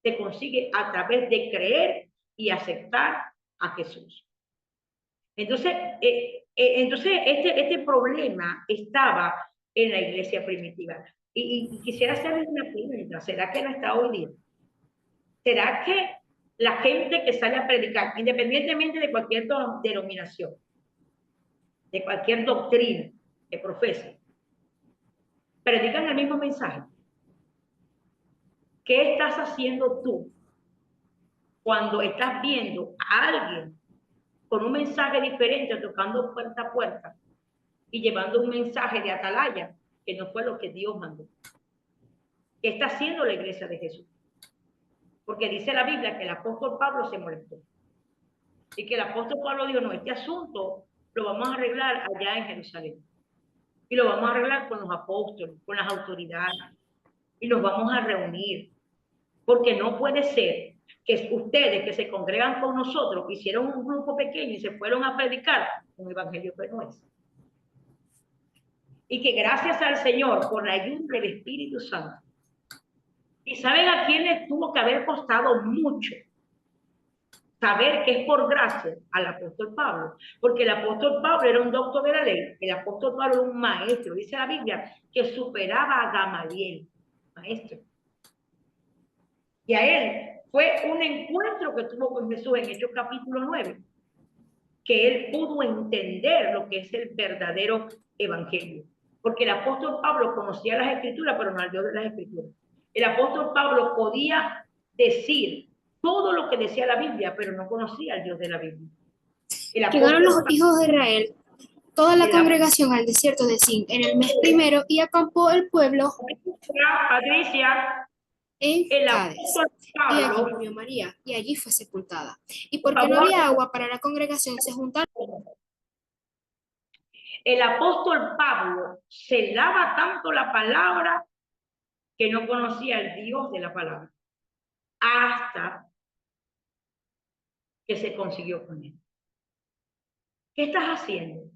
Se consigue a través de creer y aceptar a Jesús. Entonces, este problema estaba en la iglesia primitiva. Y quisiera hacerles una pregunta, ¿será que no está hoy día? ¿Será que la gente que sale a predicar, independientemente de cualquier denominación, de cualquier doctrina que profese, predican el mismo mensaje? ¿Qué estás haciendo tú cuando estás viendo a alguien con un mensaje diferente, tocando puerta a puerta y llevando un mensaje de atalaya que no fue lo que Dios mandó? ¿Qué está haciendo la iglesia de Jesús? Porque dice la Biblia que el apóstol Pablo se molestó y que el apóstol Pablo dijo, no, este asunto lo vamos a arreglar allá en Jerusalén y lo vamos a arreglar con los apóstoles, con las autoridades y nos vamos a reunir, porque no puede ser que ustedes que se congregan con nosotros hicieron un grupo pequeño y se fueron a predicar un evangelio que no es. Y que gracias al Señor por la ayuda del Espíritu Santo. ¿Y saben a quién les tuvo que haber costado mucho saber que es por gracia? Al apóstol Pablo, porque el apóstol Pablo era un doctor de la ley, el apóstol Pablo era un maestro, dice la Biblia, que superaba a Gamaliel, maestro. Y a él fue un encuentro que tuvo con Jesús en Hechos capítulo 9, que él pudo entender lo que es el verdadero evangelio. Porque el apóstol Pablo conocía las escrituras, pero no al Dios de las escrituras. El apóstol Pablo podía decir todo lo que decía la Biblia, pero no conocía al Dios de la Biblia. Llegaron los hijos de Israel, toda la congregación al desierto de Sin en el mes primero y acampó el pueblo Patricia, en el Cades. apóstol Y allí Pablo, murió María y allí fue sepultada. Y por porque no favor, había agua para la congregación, se juntaron. el apóstol Pablo se lava tanto la palabra que no conocía al Dios de la palabra, hasta que se consiguió con él. ¿Qué estás haciendo,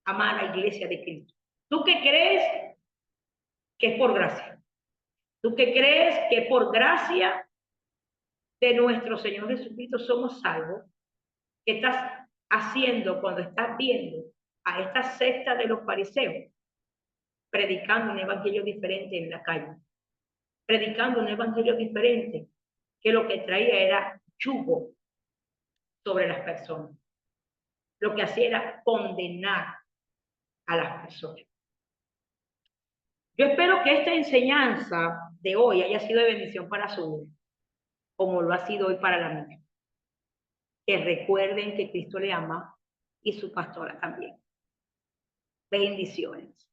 amada iglesia de Cristo? ¿Tú qué crees que es por gracia? ¿Tú qué crees que por gracia de nuestro Señor Jesucristo somos salvos? ¿Qué estás haciendo cuando estás viendo a esta secta de los fariseos predicando un evangelio diferente en la calle? Predicando un evangelio diferente que lo que traía era yugo sobre las personas. Lo que hacía era condenar a las personas. Yo espero que esta enseñanza de hoy haya sido de bendición para su vida, como lo ha sido hoy para la mía. Que recuerden que Cristo le ama y su pastora también. Bendiciones.